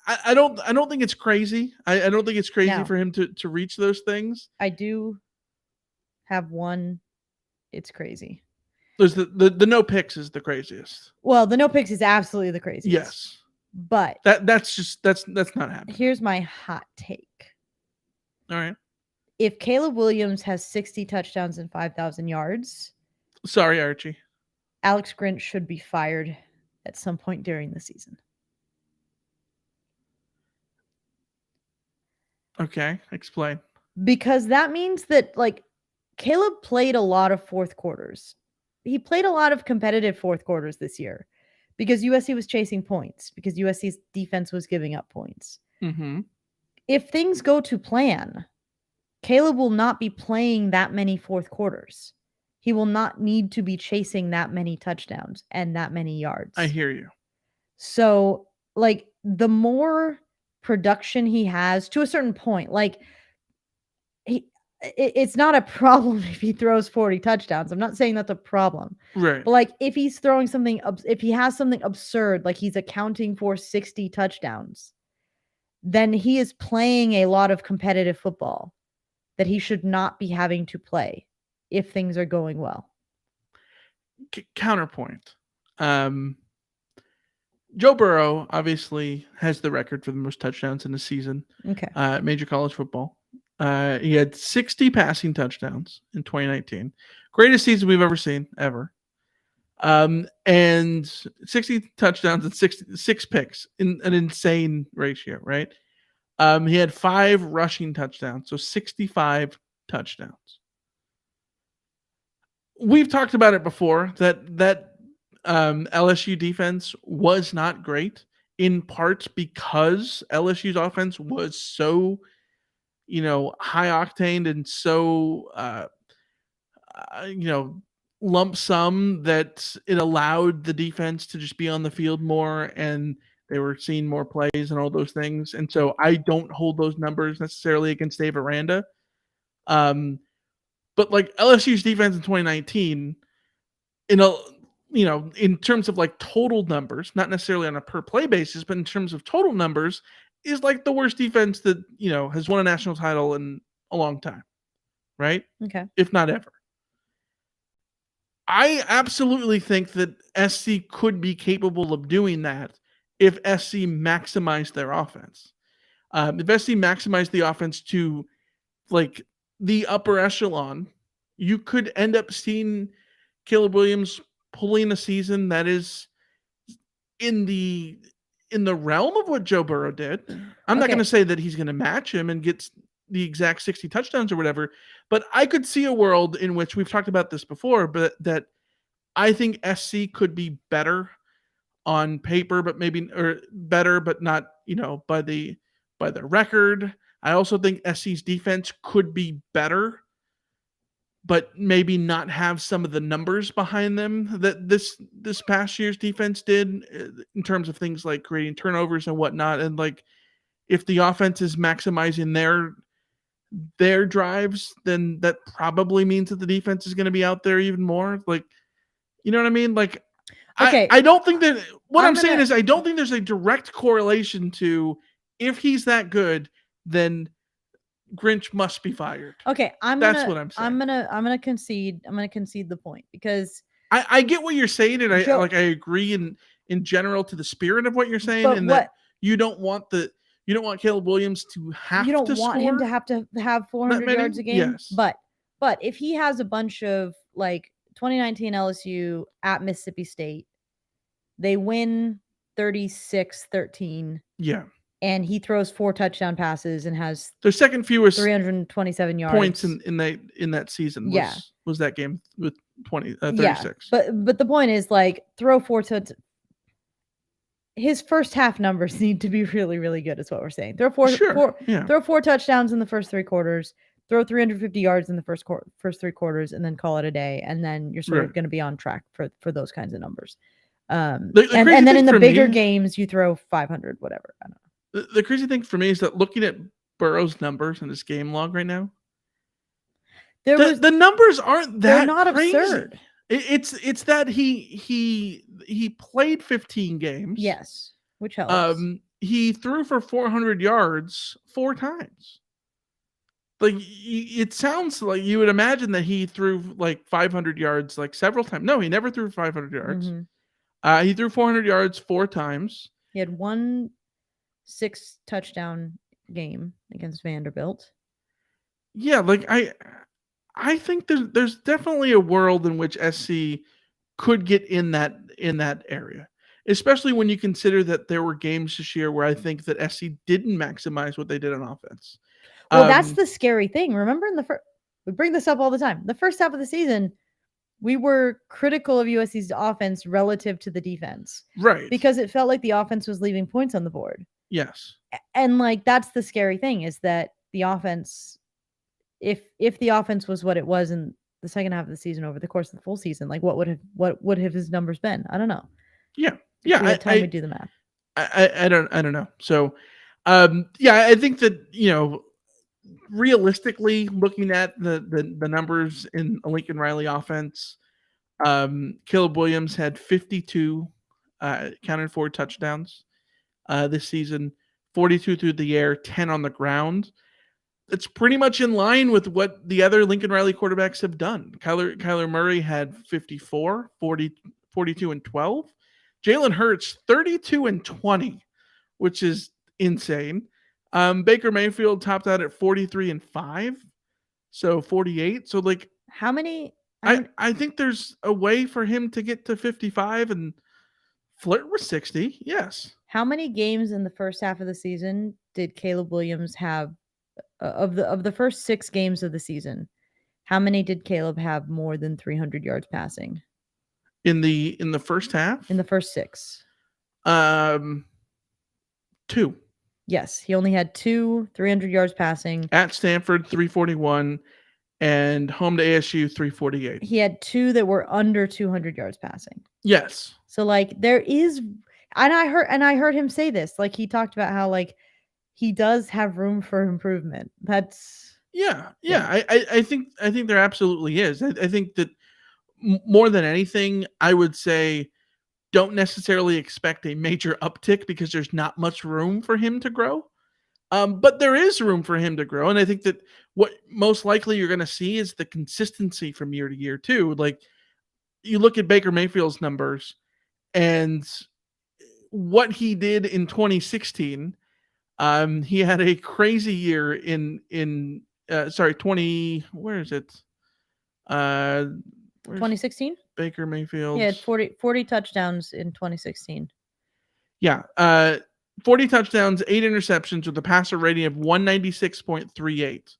I don't think it's crazy. I don't think it's crazy for him to reach those things. I do have one. It's crazy. There's the no picks is the craziest. Well, the no picks is absolutely the craziest. Yes. But that's not happening. Here's my hot take. All right. If Caleb Williams has 60 touchdowns and 5,000 yards. Sorry, Archie. Alex Grinch should be fired at some point during the season. Okay, explain. Because that means that Caleb played a lot of fourth quarters. He played a lot of competitive fourth quarters this year because USC was chasing points, because USC's defense was giving up points. Mm-hmm. If things go to plan, Caleb will not be playing that many fourth quarters. He will not need to be chasing that many touchdowns and that many yards. I hear you. So, the more production he has to a certain point, it's not a problem if he throws 40 touchdowns. I'm not saying that's a problem. Right. But if he's throwing something, if he has something absurd, like he's accounting for 60 touchdowns, then he is playing a lot of competitive football that he should not be having to play if things are going well. Counterpoint. Joe Burrow obviously has the record for the most touchdowns in a season. Okay. Major college football. He had 60 passing touchdowns in 2019. Greatest season we've ever seen, ever. And 60 touchdowns and 6 picks in an insane ratio, right? He had 5 rushing touchdowns, so 65 touchdowns. We've talked about it before that LSU defense was not great, in part because LSU's offense was so high octane and so lump sum that it allowed the defense to just be on the field more, and they were seeing more plays and all those things. And so I don't hold those numbers necessarily against Dave Aranda. But LSU's defense in 2019, in terms of like total numbers, not necessarily on a per play basis, but in terms of total numbers, is like the worst defense that, has won a national title in a long time, right? Okay. If not ever. I absolutely think that SC could be capable of doing that if SC maximized their offense. If SC maximized the offense to like the upper echelon, you could end up seeing Caleb Williams pulling a season that is in the realm of what Joe Burrow did. I'm not going to say that he's going to match him and get the exact 60 touchdowns or whatever, but I could see a world in which we've talked about this before, but that I think SC could be better on paper, but maybe or better, but not, by the record. I also think SC's defense could be better, but maybe not have some of the numbers behind them that this past year's defense did in terms of things like creating turnovers and whatnot. And like, if the offense is maximizing their drives, then that probably means that the defense is going to be out there even more. Like, you know what I mean? Like, okay. I don't think that what I'm saying is I don't think there's a direct correlation to if he's that good, then Grinch must be fired. Okay, that's what I'm saying. I'm gonna concede the point because I get what you're saying, and I agree in general to the spirit of what you're saying, and that you don't want Caleb Williams to have you don't to want score him to have 400 yards a game. Yes. But if he has a bunch of like 2019 LSU at Mississippi State, they win 36-13. Yeah. And he throws 4 touchdown passes and has their second fewest 327 yards points in that season. Was that game with 36? Yeah, but the point is like throw 4 his first half numbers need to be really, really good. Is what we're saying. Throw 4 touchdowns in the first 3 quarters. Throw 350 yards in the first 3 quarters, and then call it a day. And then you're sort of going to be on track for those kinds of numbers. And then in the bigger games, you throw 500, whatever. I don't know. The crazy thing for me is that looking at Burrow's numbers in his game log right now, the numbers aren't that they're not crazy. Absurd. It's that he played 15 games. Yes, which helps. He threw for 400 yards 4 times. Like, it sounds like you would imagine that he threw like 500 yards like several times. No, he never threw 500 yards. Mm-hmm. He threw 400 yards 4 times. He had 1 6 touchdown game against Vanderbilt. Yeah, like I think there's definitely a world in which SC could get in that area, especially when you consider that there were games this year where I think that SC didn't maximize what they did on offense. Well, that's the scary thing. Remember we bring this up all the time. The first half of the season, we were critical of USC's offense relative to the defense. Right. Because it felt like the offense was leaving points on the board. Yes. And like that's the scary thing is that the offense, if the offense was what it was in the second half of the season over the course of the full season, like what would have his numbers been? I don't know. Yeah. Yeah. We do the math. I don't know. So I think that, realistically looking at the numbers in a Lincoln Riley offense, Caleb Williams had 52 counted for touchdowns this season, 42 through the air, 10 on the ground. It's pretty much in line with what the other Lincoln Riley quarterbacks have done. Kyler Murray had 54, 40, 42 and 12. Jalen Hurts 32 and 20, which is insane. Baker Mayfield topped out at 43 and 5, so 48. So like, how many? I think there's a way for him to get to 55 and flirt with 60. Yes. How many games in the first half of the season did Caleb Williams have? Of the first 6 games of the season, how many did Caleb have more than 300 yards passing? In the first half? In the first 6. 2. Yes, he only had 2 300 yards passing. At Stanford, 341, and home to ASU, 348. He had 2 that were under 200 yards passing. Yes. So like there is, and I heard him say this, like he talked about how like he does have room for improvement. That's yeah. I think there absolutely is. I think that more than anything, I would say don't necessarily expect a major uptick because there's not much room for him to grow. But there is room for him to grow. And I think that what most likely you're going to see is the consistency from year to year, too. Like, you look at Baker Mayfield's numbers and what he did in 2016. He had a crazy year in 20, where is it? 2016? Baker Mayfield. He had 40 touchdowns in 2016. Yeah. 40 touchdowns, 8 interceptions with a passer rating of 196.38,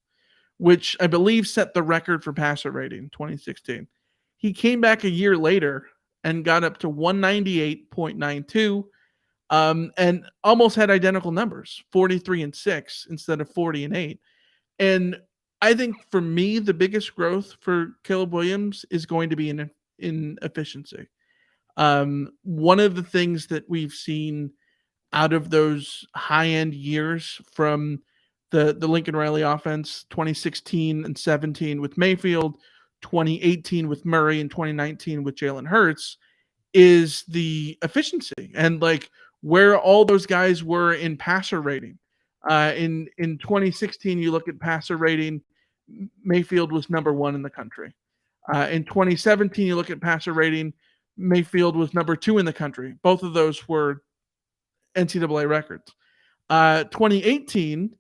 which I believe set the record for passer rating in 2016. He came back a year later and got up to 198.92, and almost had identical numbers, 43-6 instead of 40-8. And I think for me, the biggest growth for Caleb Williams is going to be in efficiency. One of the things that we've seen out of those high-end years from the Lincoln Riley offense, 2016 and 17 with Mayfield, 2018 with Murray, and 2019 with Jalen Hurts, is the efficiency and like where all those guys were in passer rating. In 2016, you look at passer rating, Mayfield was number 1 in the country. In 2017, you look at passer rating, Mayfield was number 2 in the country. Both of those were NCAA records. 2018,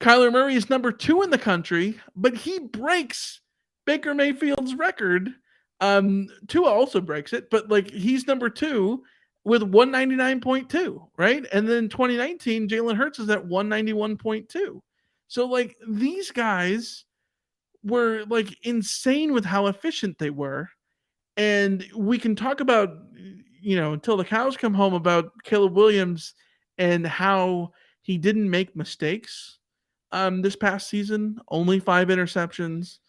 Kyler Murray is number 2 in the country, but he breaks Baker Mayfield's record. Tua also breaks it, but like he's number 2 with 199.2, right? And then 2019, Jalen Hurts is at 191.2. So like these guys were like insane with how efficient they were. And we can talk about, until the cows come home about Caleb Williams and how he didn't make mistakes this past season. Only 5 interceptions.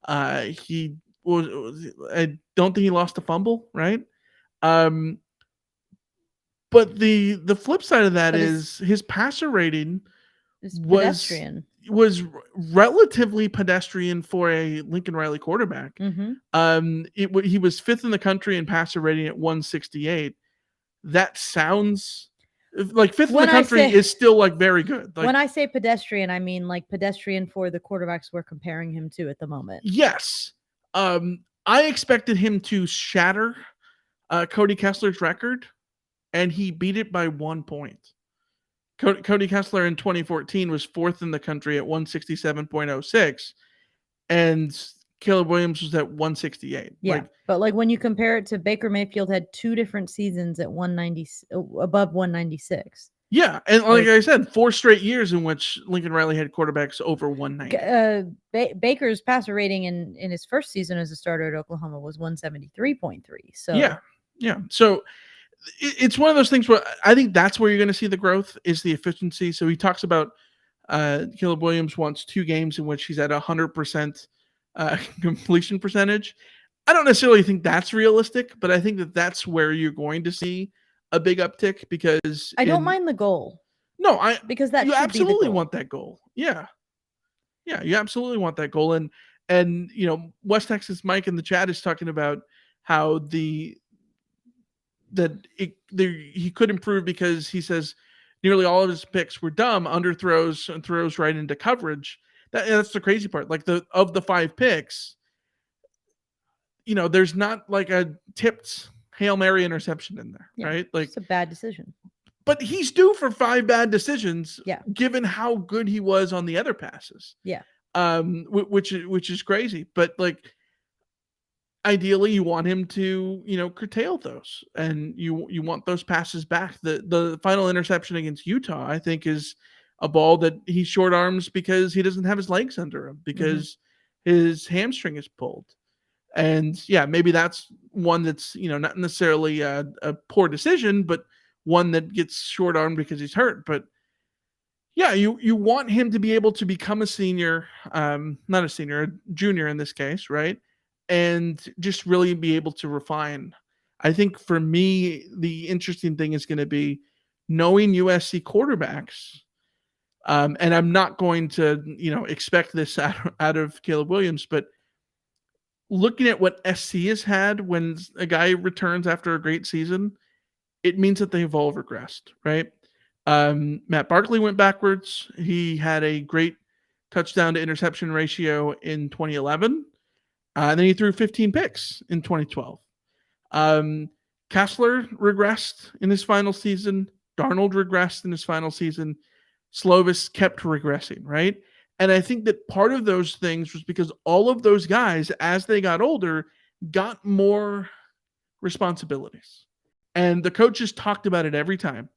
I don't think he lost a fumble, right? But the flip side of that is his passer rating was relatively pedestrian for a Lincoln Riley quarterback. Mm-hmm. He was 5th in the country in passer rating at 168. That sounds like 5th in the country is still like very good. Like, when I say pedestrian, I mean like pedestrian for the quarterbacks we're comparing him to at the moment. Yes. I expected him to shatter Cody Kessler's record, and he beat it by 1 point. Cody Kessler in 2014 was 4th in the country at 167.06, and Caleb Williams was at 168. Yeah, but like when you compare it to Baker Mayfield had 2 different seasons at 190 above 196. Yeah, and like I said, 4 straight years in which Lincoln Riley had quarterbacks over 190. Baker's passer rating in his first season as a starter at Oklahoma was 173.3. So yeah. So it's one of those things where I think that's where you're going to see the growth is the efficiency. So he talks about Caleb Williams wants 2 games in which he's at 100% completion percentage. I don't necessarily think that's realistic, but I think that that's where you're going to see a big uptick because I don't mind the goal. No, because that you should absolutely be the goal. Want that goal. Yeah, you absolutely want that goal. And West Texas Mike in the chat is talking about how he could improve because he says nearly all of his picks were dumb underthrows and throws right into coverage. That's the crazy part. Like of the 5 picks, there's not like a tipped Hail Mary interception in there, right? Like it's a bad decision. But he's due for 5 bad decisions, given how good he was on the other passes. Yeah. Which is crazy. But like ideally you want him to, curtail those and you want those passes back. The final interception against Utah, I think, is a ball that he short arms because he doesn't have his legs under him because his hamstring is pulled. And maybe that's one that's, not necessarily a poor decision, but one that gets short armed because he's hurt. But you want him to be able to become a senior, not a senior, a junior in this case, right? And just really be able to refine. I think for me, the interesting thing is going to be knowing USC quarterbacks. And I'm not going to, expect this out of Caleb Williams, but looking at what SC has had when a guy returns after a great season, it means that they've all regressed, right? Matt Barkley went backwards. He had a great touchdown to interception ratio in 2011. And then he threw 15 picks in 2012. Kessler regressed in his final season. Darnold regressed in his final season. Slovis kept regressing, right? And I think that part of those things was because all of those guys, as they got older, got more responsibilities. And the coaches talked about it every time.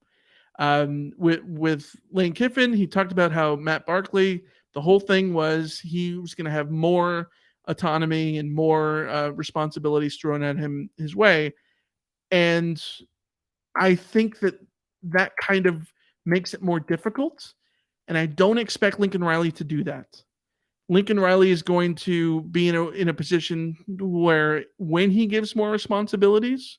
With Lane Kiffin, he talked about how Matt Barkley, the whole thing was he was going to have more autonomy and more responsibilities thrown at him his way. And I think that kind of makes it more difficult. And I don't expect Lincoln Riley to do that. Lincoln Riley is going to be in a position where when he gives more responsibilities,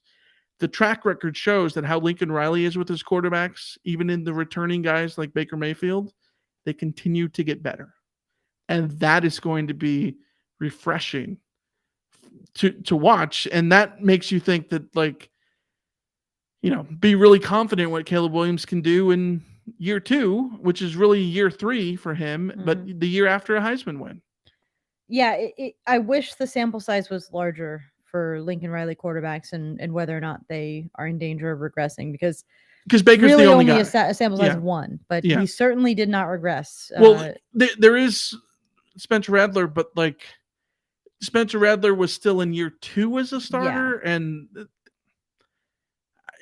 the track record shows that how Lincoln Riley is with his quarterbacks, even in the returning guys like Baker Mayfield, they continue to get better. And that is going to be refreshing to watch. And that makes you think that, like, be really confident what Caleb Williams can do in year 2, which is really year 3 for him, but the year after a Heisman win. Yeah, I wish the sample size was larger for Lincoln Riley quarterbacks and whether or not they are in danger of regressing because Baker's really the only guy. A sample size of 1, but he certainly did not regress. Well, there is Spencer Rattler, but like Spencer Rattler was still in year 2 as a starter, and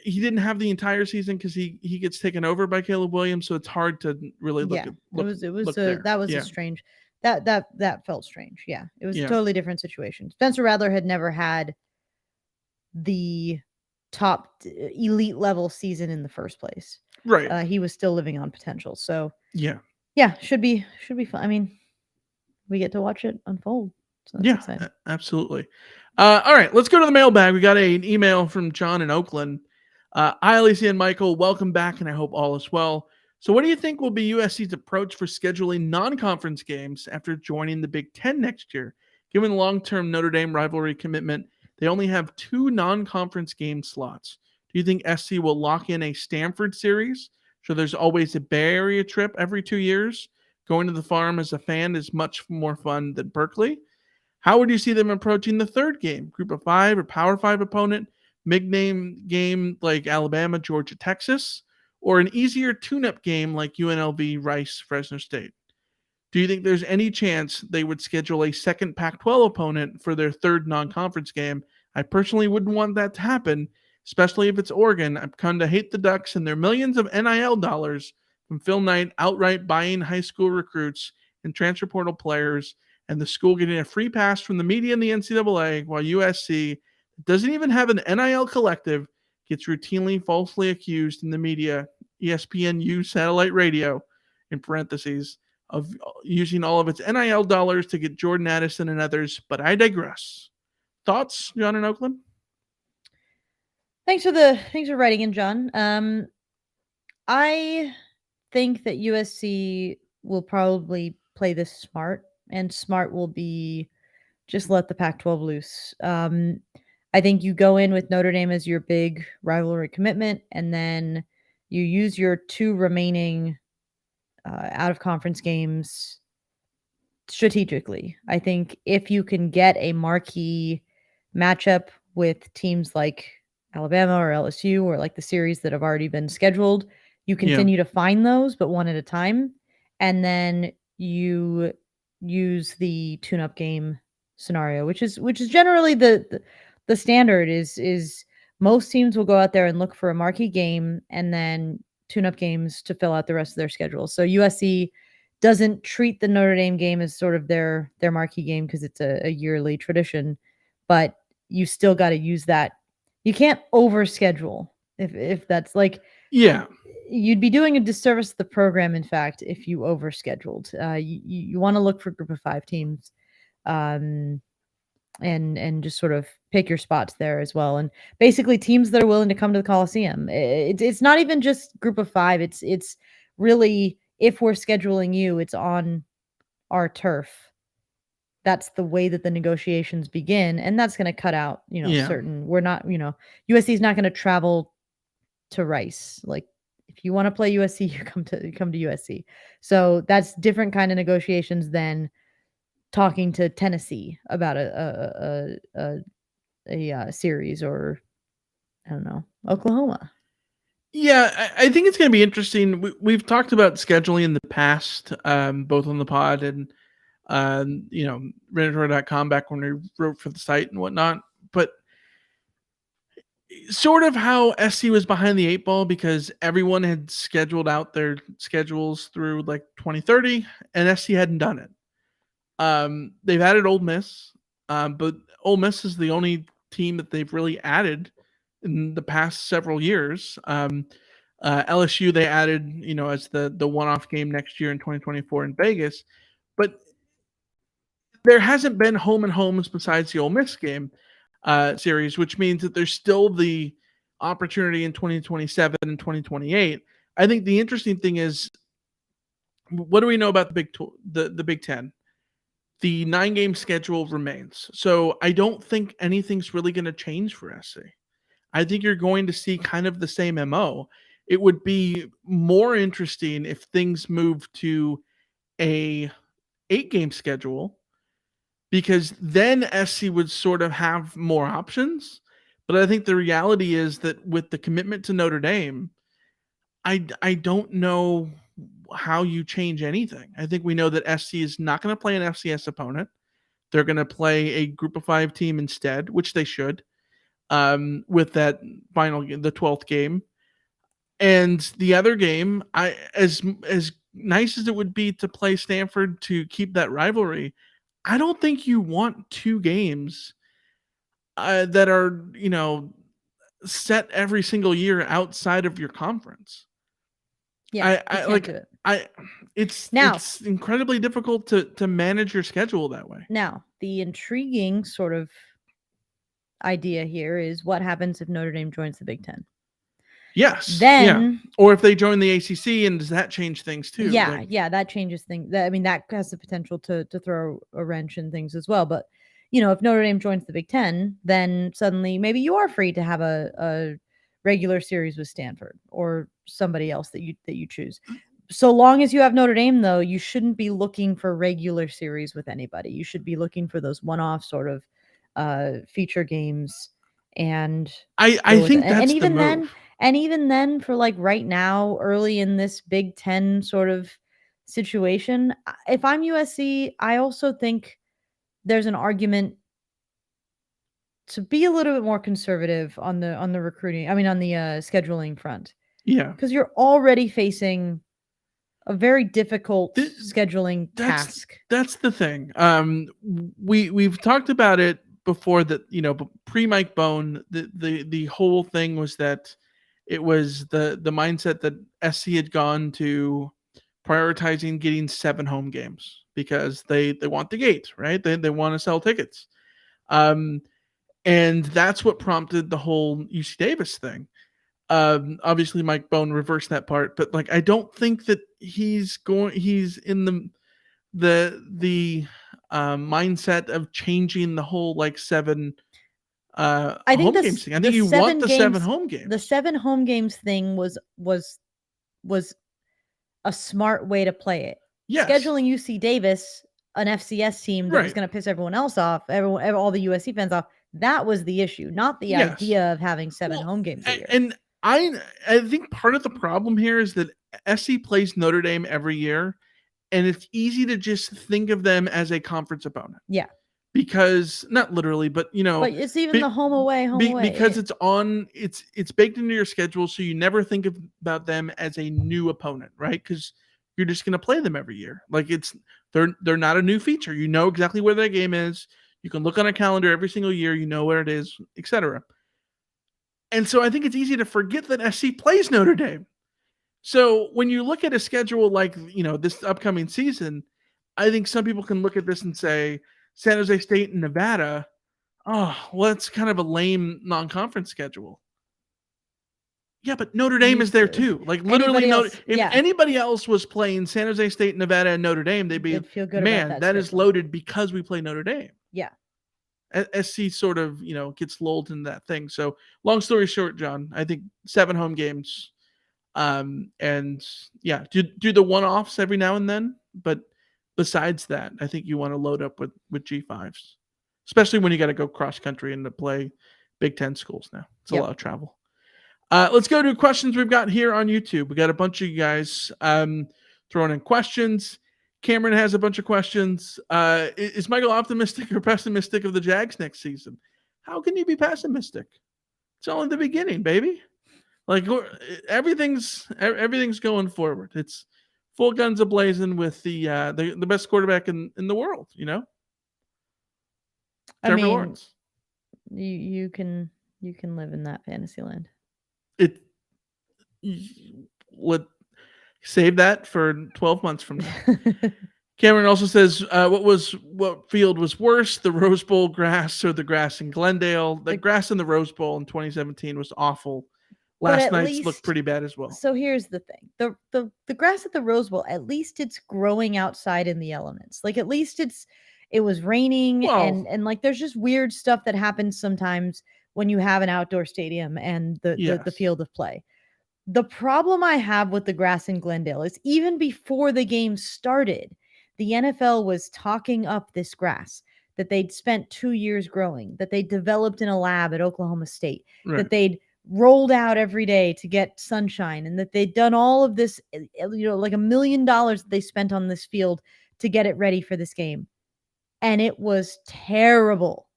he didn't have the entire season because he gets taken over by Caleb Williams, so it's hard to really look. That was a strange. That felt strange. Yeah, it was a totally different situation. Spencer Rattler had never had the top elite level season in the first place. Right. He was still living on potential. So yeah, should be fun. I mean, we get to watch it unfold. So that's exciting. Absolutely. All right, let's go to the mailbag. We got an email from John in Oakland. Hi, Alicia and Michael. Welcome back, and I hope all is well. So what do you think will be USC's approach for scheduling non-conference games after joining the Big Ten next year? Given the long-term Notre Dame rivalry commitment, they only have 2 non-conference game slots. Do you think SC will lock in a Stanford series? So there's always a Bay Area trip every 2 years. Going to the farm as a fan is much more fun than Berkeley. How would you see them approaching the third game? Group of 5 or Power 5 opponent? Big-name game like Alabama, Georgia, Texas? Or an easier tune-up game like UNLV, Rice, Fresno State? Do you think there's any chance they would schedule a second Pac-12 opponent for their third non-conference game? I personally wouldn't want that to happen, especially if it's Oregon. I've come to hate the Ducks and their millions of NIL dollars from Phil Knight outright buying high school recruits and transfer portal players, and the school getting a free pass from the media and the NCAA, while USC doesn't even have an NIL collective, gets routinely falsely accused in the media, ESPNU satellite radio, in parentheses, of using all of its NIL dollars to get Jordan Addison and others, but I digress. Thoughts, John in Oakland? Thanks for writing in, John. I think that USC will probably play this smart, and smart will be just let the Pac-12 loose. I think you go in with Notre Dame as your big rivalry commitment, and then you use your 2 remaining out-of-conference games strategically. I think if you can get a marquee matchup with teams like Alabama or LSU or like the series that have already been scheduled, you continue to find those, but one at a time. And then you use the tune-up game scenario, which is generally the standard is most teams will go out there and look for a marquee game and then tune-up games to fill out the rest of their schedule. So USC doesn't treat the Notre Dame game as sort of their marquee game because it's a yearly tradition, but you still got to use that. You can't overschedule if that's like, you'd be doing a disservice to the program, in fact, if you overscheduled. You want to look for group of 5 teams. And just sort of pick your spots there as well. And basically teams that are willing to come to the Coliseum. It's not even just group of 5. It's really, if we're scheduling you, it's on our turf. that's the way that the negotiations begin, and that's going to cut out, Yeah. we're not, USC is not going to travel to Rice. Like, if you want to play USC, you come to USC. So that's different kind of negotiations than talking to Tennessee about a series, or I don't know, Oklahoma. Yeah, I think it's going to be interesting. We've talked about scheduling in the past, both on the pod and Redditor.com back when we wrote for the site and whatnot. But sort of how SC was behind the 8 ball because everyone had scheduled out their schedules through like 2030, and SC hadn't done it. They've added Ole Miss, but Ole Miss is the only team that they've really added in the past several years. LSU they added, as the one-off game next year in 2024 in Vegas, but there hasn't been home and homes besides the Ole Miss game series, which means that there's still the opportunity in 2027 and 2028. I think the interesting thing is, what do we know about the Big Ten? The 9-game schedule remains. So I don't think anything's really going to change for SC. I think you're going to see kind of the same MO. It would be more interesting if things move to a 8-game schedule, because then SC would sort of have more options. But I think the reality is that with the commitment to Notre Dame, I don't know how you change anything. I think we know that SC is not going to play an FCS opponent. They're going to play a group of 5 team instead, which they should, with that the 12th game. And the other game, as nice as it would be to play Stanford to keep that rivalry, I don't think you want 2 games that are, set every single year outside of your conference. Yeah, I like it. It's incredibly difficult to manage your schedule that way. Now, the intriguing sort of idea here is what happens if Notre Dame joins the Big Ten. Yes. Then, or if they join the ACC, and does that change things too? Yeah, that changes things. I mean, that has the potential to throw a wrench in things as well. But if Notre Dame joins the Big Ten, then suddenly maybe you are free to have a regular series with Stanford or somebody else that you choose. So long as you have Notre Dame, though, you shouldn't be looking for regular series with anybody. You should be looking for those one-off sort of feature games. And I think that's the move. And even then, for like right now, early in this Big Ten sort of situation, if I'm USC, I also think there's an argument to be a little bit more conservative on the recruiting. I mean, on the scheduling front. Yeah, because you're already facing a very difficult scheduling task. That's the thing. We've talked about it before that, pre Mike Bone, the whole thing was that it was the mindset that SC had gone to prioritizing getting 7 home games because they want the gate, right? They want to sell tickets. And that's what prompted the whole UC Davis thing. Obviously Mike Bone reversed that part, but like I don't think that he's in the mindset of changing the whole like 7 I think home games thing. I think you want the 7 home games. The 7 home games thing was a smart way to play it. Yes. Scheduling UC Davis, an FCS team that was going to piss everyone else off, all the USC fans off. That was the issue, not the idea of having 7 home games a year. And I think part of the problem here is that SC plays Notre Dame every year, and it's easy to just think of them as a conference opponent. Yeah. Because not literally, but but it's even the home away because it's baked into your schedule, so you never think about them as a new opponent, right? Because you're just going to play them every year. Like they're not a new feature. You know exactly where that game is. You can look on a calendar every single year. You know where it is, etc. And so I think it's easy to forget that SC plays Notre Dame. So when you look at a schedule like this upcoming season, I think some people can look at this and say, San Jose State and Nevada, oh, well, that's kind of a lame non-conference schedule. Yeah, but Notre Dame is there too. Like literally, if anybody else was playing San Jose State, Nevada, and Notre Dame, they'd feel good about that. That is loaded because we play Notre Dame. Yeah. SC sort of, gets lulled in that thing. So long story short, John, I think 7 home games. And yeah, do the one-offs every now and then. But besides that, I think you want to load up with G5s, especially when you got to go cross country and to play Big Ten schools now. It's a lot of travel. Let's go to questions we've got here on YouTube. We got a bunch of you guys throwing in questions. Cameron has a bunch of questions. Is Michael optimistic or pessimistic of the Jags next season? How can you be pessimistic? It's only the beginning, baby. Like everything's going forward. It's full guns ablazing with the best quarterback in the world. Trevor Lawrence. You can live in that fantasy land. Save that for 12 months from now. Cameron also says, what field was worse, the Rose Bowl grass or the grass in Glendale? The grass in the Rose Bowl in 2017 was awful. Last night's looked pretty bad as well. So here's the thing. The grass at the Rose Bowl, at least it's growing outside in the elements. Like at least it was raining and like there's just weird stuff that happens sometimes when you have an outdoor stadium and the field of play. The problem I have with the grass in Glendale is even before the game started, the NFL was talking up this grass that they'd spent 2 years growing, that they developed in a lab at Oklahoma State, that they'd rolled out every day to get sunshine, and that they'd done all of this, like $1 million that they spent on this field to get it ready for this game. And it was terrible.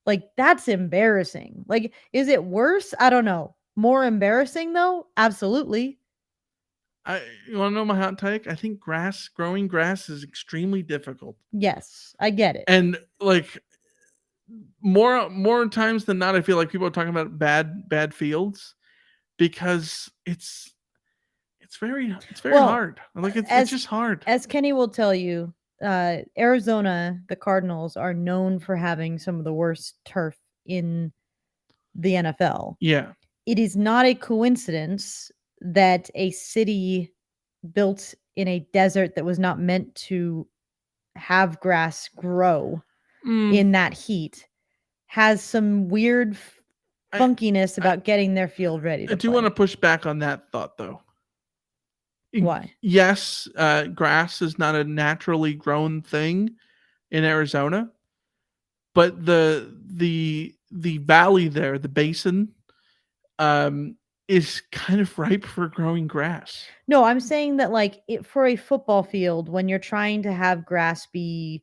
Like, that's embarrassing. Like, is it worse? I don't know. More embarrassing, though? Absolutely. You want to know my hot take? I think growing grass is extremely difficult. Yes, I get it. And like more times than not, I feel like people are talking about bad fields because it's very hard. Like it's just hard. As Kenny will tell you, Arizona, the Cardinals are known for having some of the worst turf in the NFL. Yeah. It is not a coincidence that a city built in a desert that was not meant to have grass grow in that heat has some weird funkiness about getting their field ready to I do want to push back on that thought, though. Why? Yes, grass is not a naturally grown thing in Arizona, but the valley there, the basin, is kind of ripe for growing grass. No, I'm saying that like for a football field, when you're trying to have grass be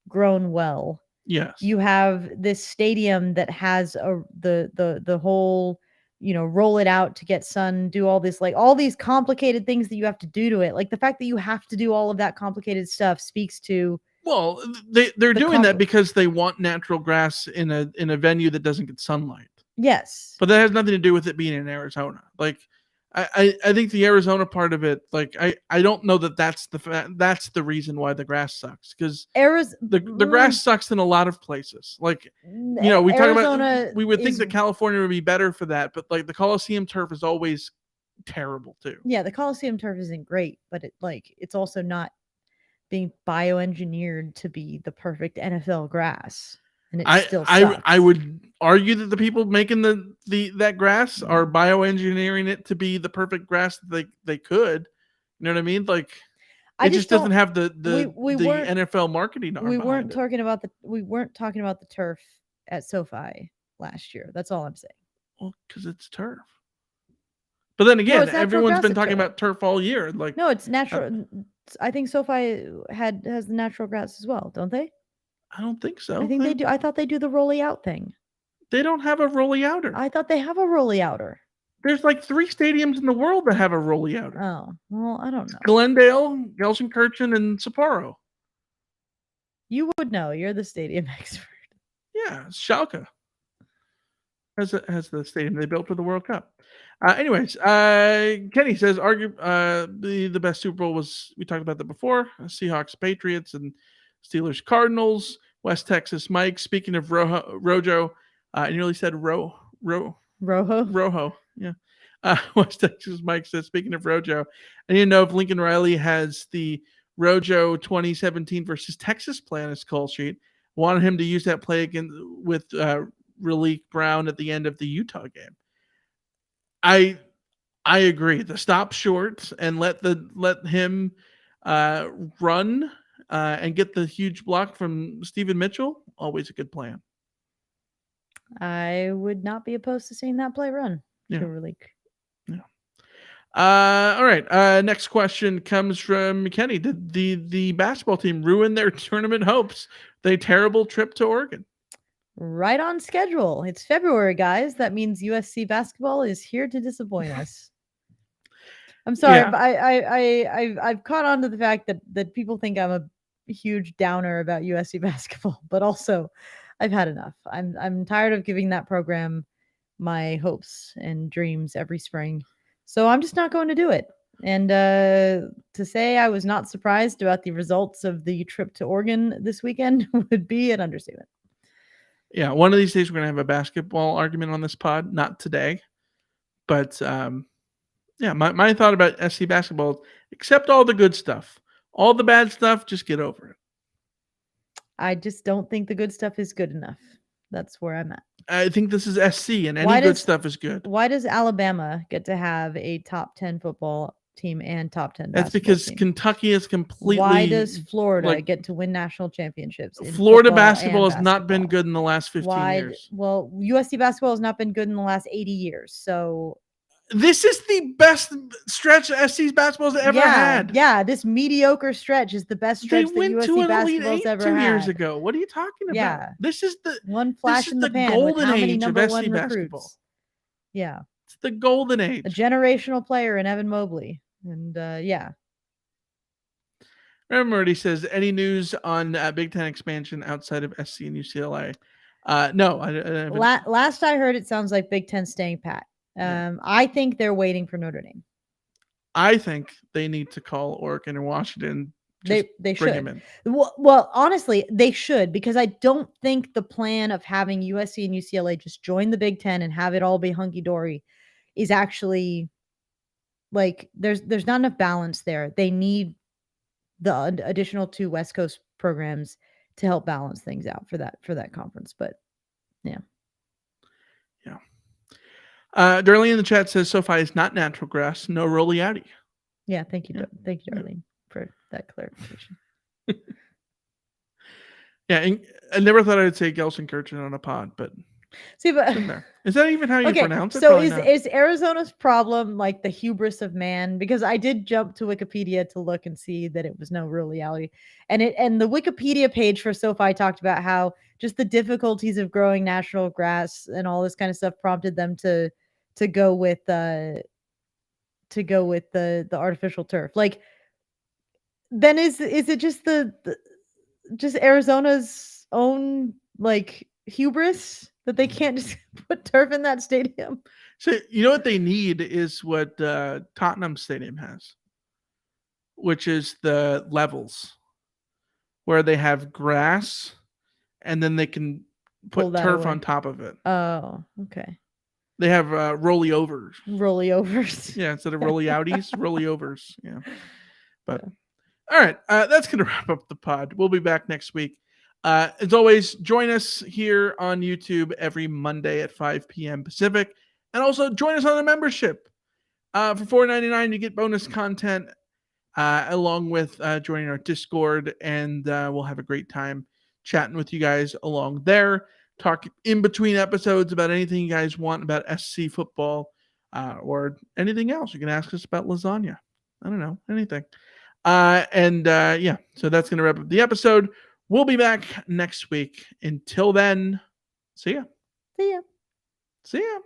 grown well, yes, you have this stadium that has the whole, roll it out to get sun, do all this, like all these complicated things that you have to do to it. Like the fact that you have to do all of that complicated stuff speaks to. Well, they're doing that because they want natural grass in a venue that doesn't get sunlight. Yes. But that has nothing to do with it being in Arizona. Like, I think the Arizona part of it, like, I don't know that's the reason why the grass sucks. Because the grass sucks in a lot of places. Like, we talk about, we would think that California would be better for that. But, like, the Coliseum turf is always terrible, too. Yeah, the Coliseum turf isn't great. But, it's also not being bioengineered to be the perfect NFL grass. And it still sucks. I would argue that the people making that grass are bioengineering it to be the perfect grass that they could. You know what I mean? Like it just doesn't have the NFL marketing arm. We weren't talking about the turf at SoFi last year. That's all I'm saying. Well, because it's turf. But then again, everyone's been talking about turf all year. Like no, it's natural. I think SoFi has the natural grass as well, don't they? I don't think so. I think they do. I thought they do the rolly out thing. They don't have a rolly outer. I thought they have a rolly outer. There's like 3 stadiums in the world that have a rolly outer. Oh, well, I don't know. Glendale, Gelsenkirchen, and Sapporo. You would know. You're the stadium expert. Yeah, Schalke has the stadium they built for the World Cup. Anyways, Kenny says, the best Super Bowl was, we talked about that before, Seahawks, Patriots, and Steelers, Cardinals. West Texas, Mike. Speaking of Rojo, I nearly said Rojo. Yeah. West Texas Mike says, speaking of Rojo, I need to know if Lincoln Riley has the Rojo 2017 versus Texas play on his call sheet. Wanted him to use that play again with Raleek Brown at the end of the Utah game. I agree. The stop short and let him run and get the huge block from Stephen Mitchell. Always a good plan. I would not be opposed to seeing that play run to Raleek. Yeah. All right. Next question comes from Kenny. Did the basketball team ruin their tournament hopes? The terrible trip to Oregon. Right on schedule. It's February, guys. That means USC basketball is here to disappoint us. I'm sorry, but I've caught on to the fact that people think I'm a huge downer about USC basketball, but also I've had enough. I'm tired of giving that program my hopes and dreams every spring. So I'm just not going to do it. And to say I was not surprised about the results of the trip to Oregon this weekend would be an understatement. Yeah, one of these days we're going to have a basketball argument on this pod. Not today. But yeah, my thought about SC basketball, accept all the good stuff. All the bad stuff, just get over it. I just don't think the good stuff is good enough. That's where I'm at. I think this is SC, and any good stuff is good. Why does Alabama get to have a top 10 football team and top 10 That's because team? Kentucky is completely... Why does Florida get to win national championships? Florida basketball has not been good in the last 15 years. Well, USC basketball has not been good in the last 80 years, so... This is the best stretch SC's basketball's ever had. Yeah, this mediocre stretch is the best stretch that USC basketball's ever had. 2 years ago. What are you talking about? Yeah. This is the one flash in the pan golden with how many number one recruits. Yeah. It's the golden age. A generational player in Evan Mobley. And yeah. Remember, he says, any news on Big Ten expansion outside of SC and UCLA? No. Last I heard, it sounds like Big Ten staying pat. I think they're waiting for Notre Dame. I think they need to call Oregon and Washington. They should. Well, honestly, they should, because I don't think the plan of having USC and UCLA just join the Big Ten and have it all be hunky dory is actually like there's not enough balance there. They need the additional 2 West Coast programs to help balance things out for that conference. But yeah. Darlene in the chat says SoFi is not natural grass, no rolly outy. Yeah, thank you, Darlene, for that clarification. Yeah, and I never thought I'd say Gelsenkirchen on a pod, but see, but is that even how you pronounce it? So is Arizona's problem like the hubris of man? Because I did jump to Wikipedia to look and see that it was no real reality, and the Wikipedia page for SoFi talked about how just the difficulties of growing natural grass and all this kind of stuff prompted them to go with the artificial turf. Like, then is it just just Arizona's own like hubris that they can't just put turf in that stadium? So you know what they need is what Tottenham Stadium has, which is the levels where they have grass and then they can put turf on top of it. Oh, okay. They have rolly overs. Yeah, instead of rolly outies, rolly overs. Yeah. But all right, that's going to wrap up the pod. We'll be back next week. As always, join us here on YouTube every Monday at 5 p.m. Pacific. And also join us on the membership. For $4.99, you get bonus content along with joining our Discord. And we'll have a great time chatting with you guys along there. Talk in between episodes about anything you guys want about SC football or anything else. You can ask us about lasagna. I don't know, anything. Yeah, so that's going to wrap up the episode. We'll be back next week. Until then, see ya. See ya. See ya.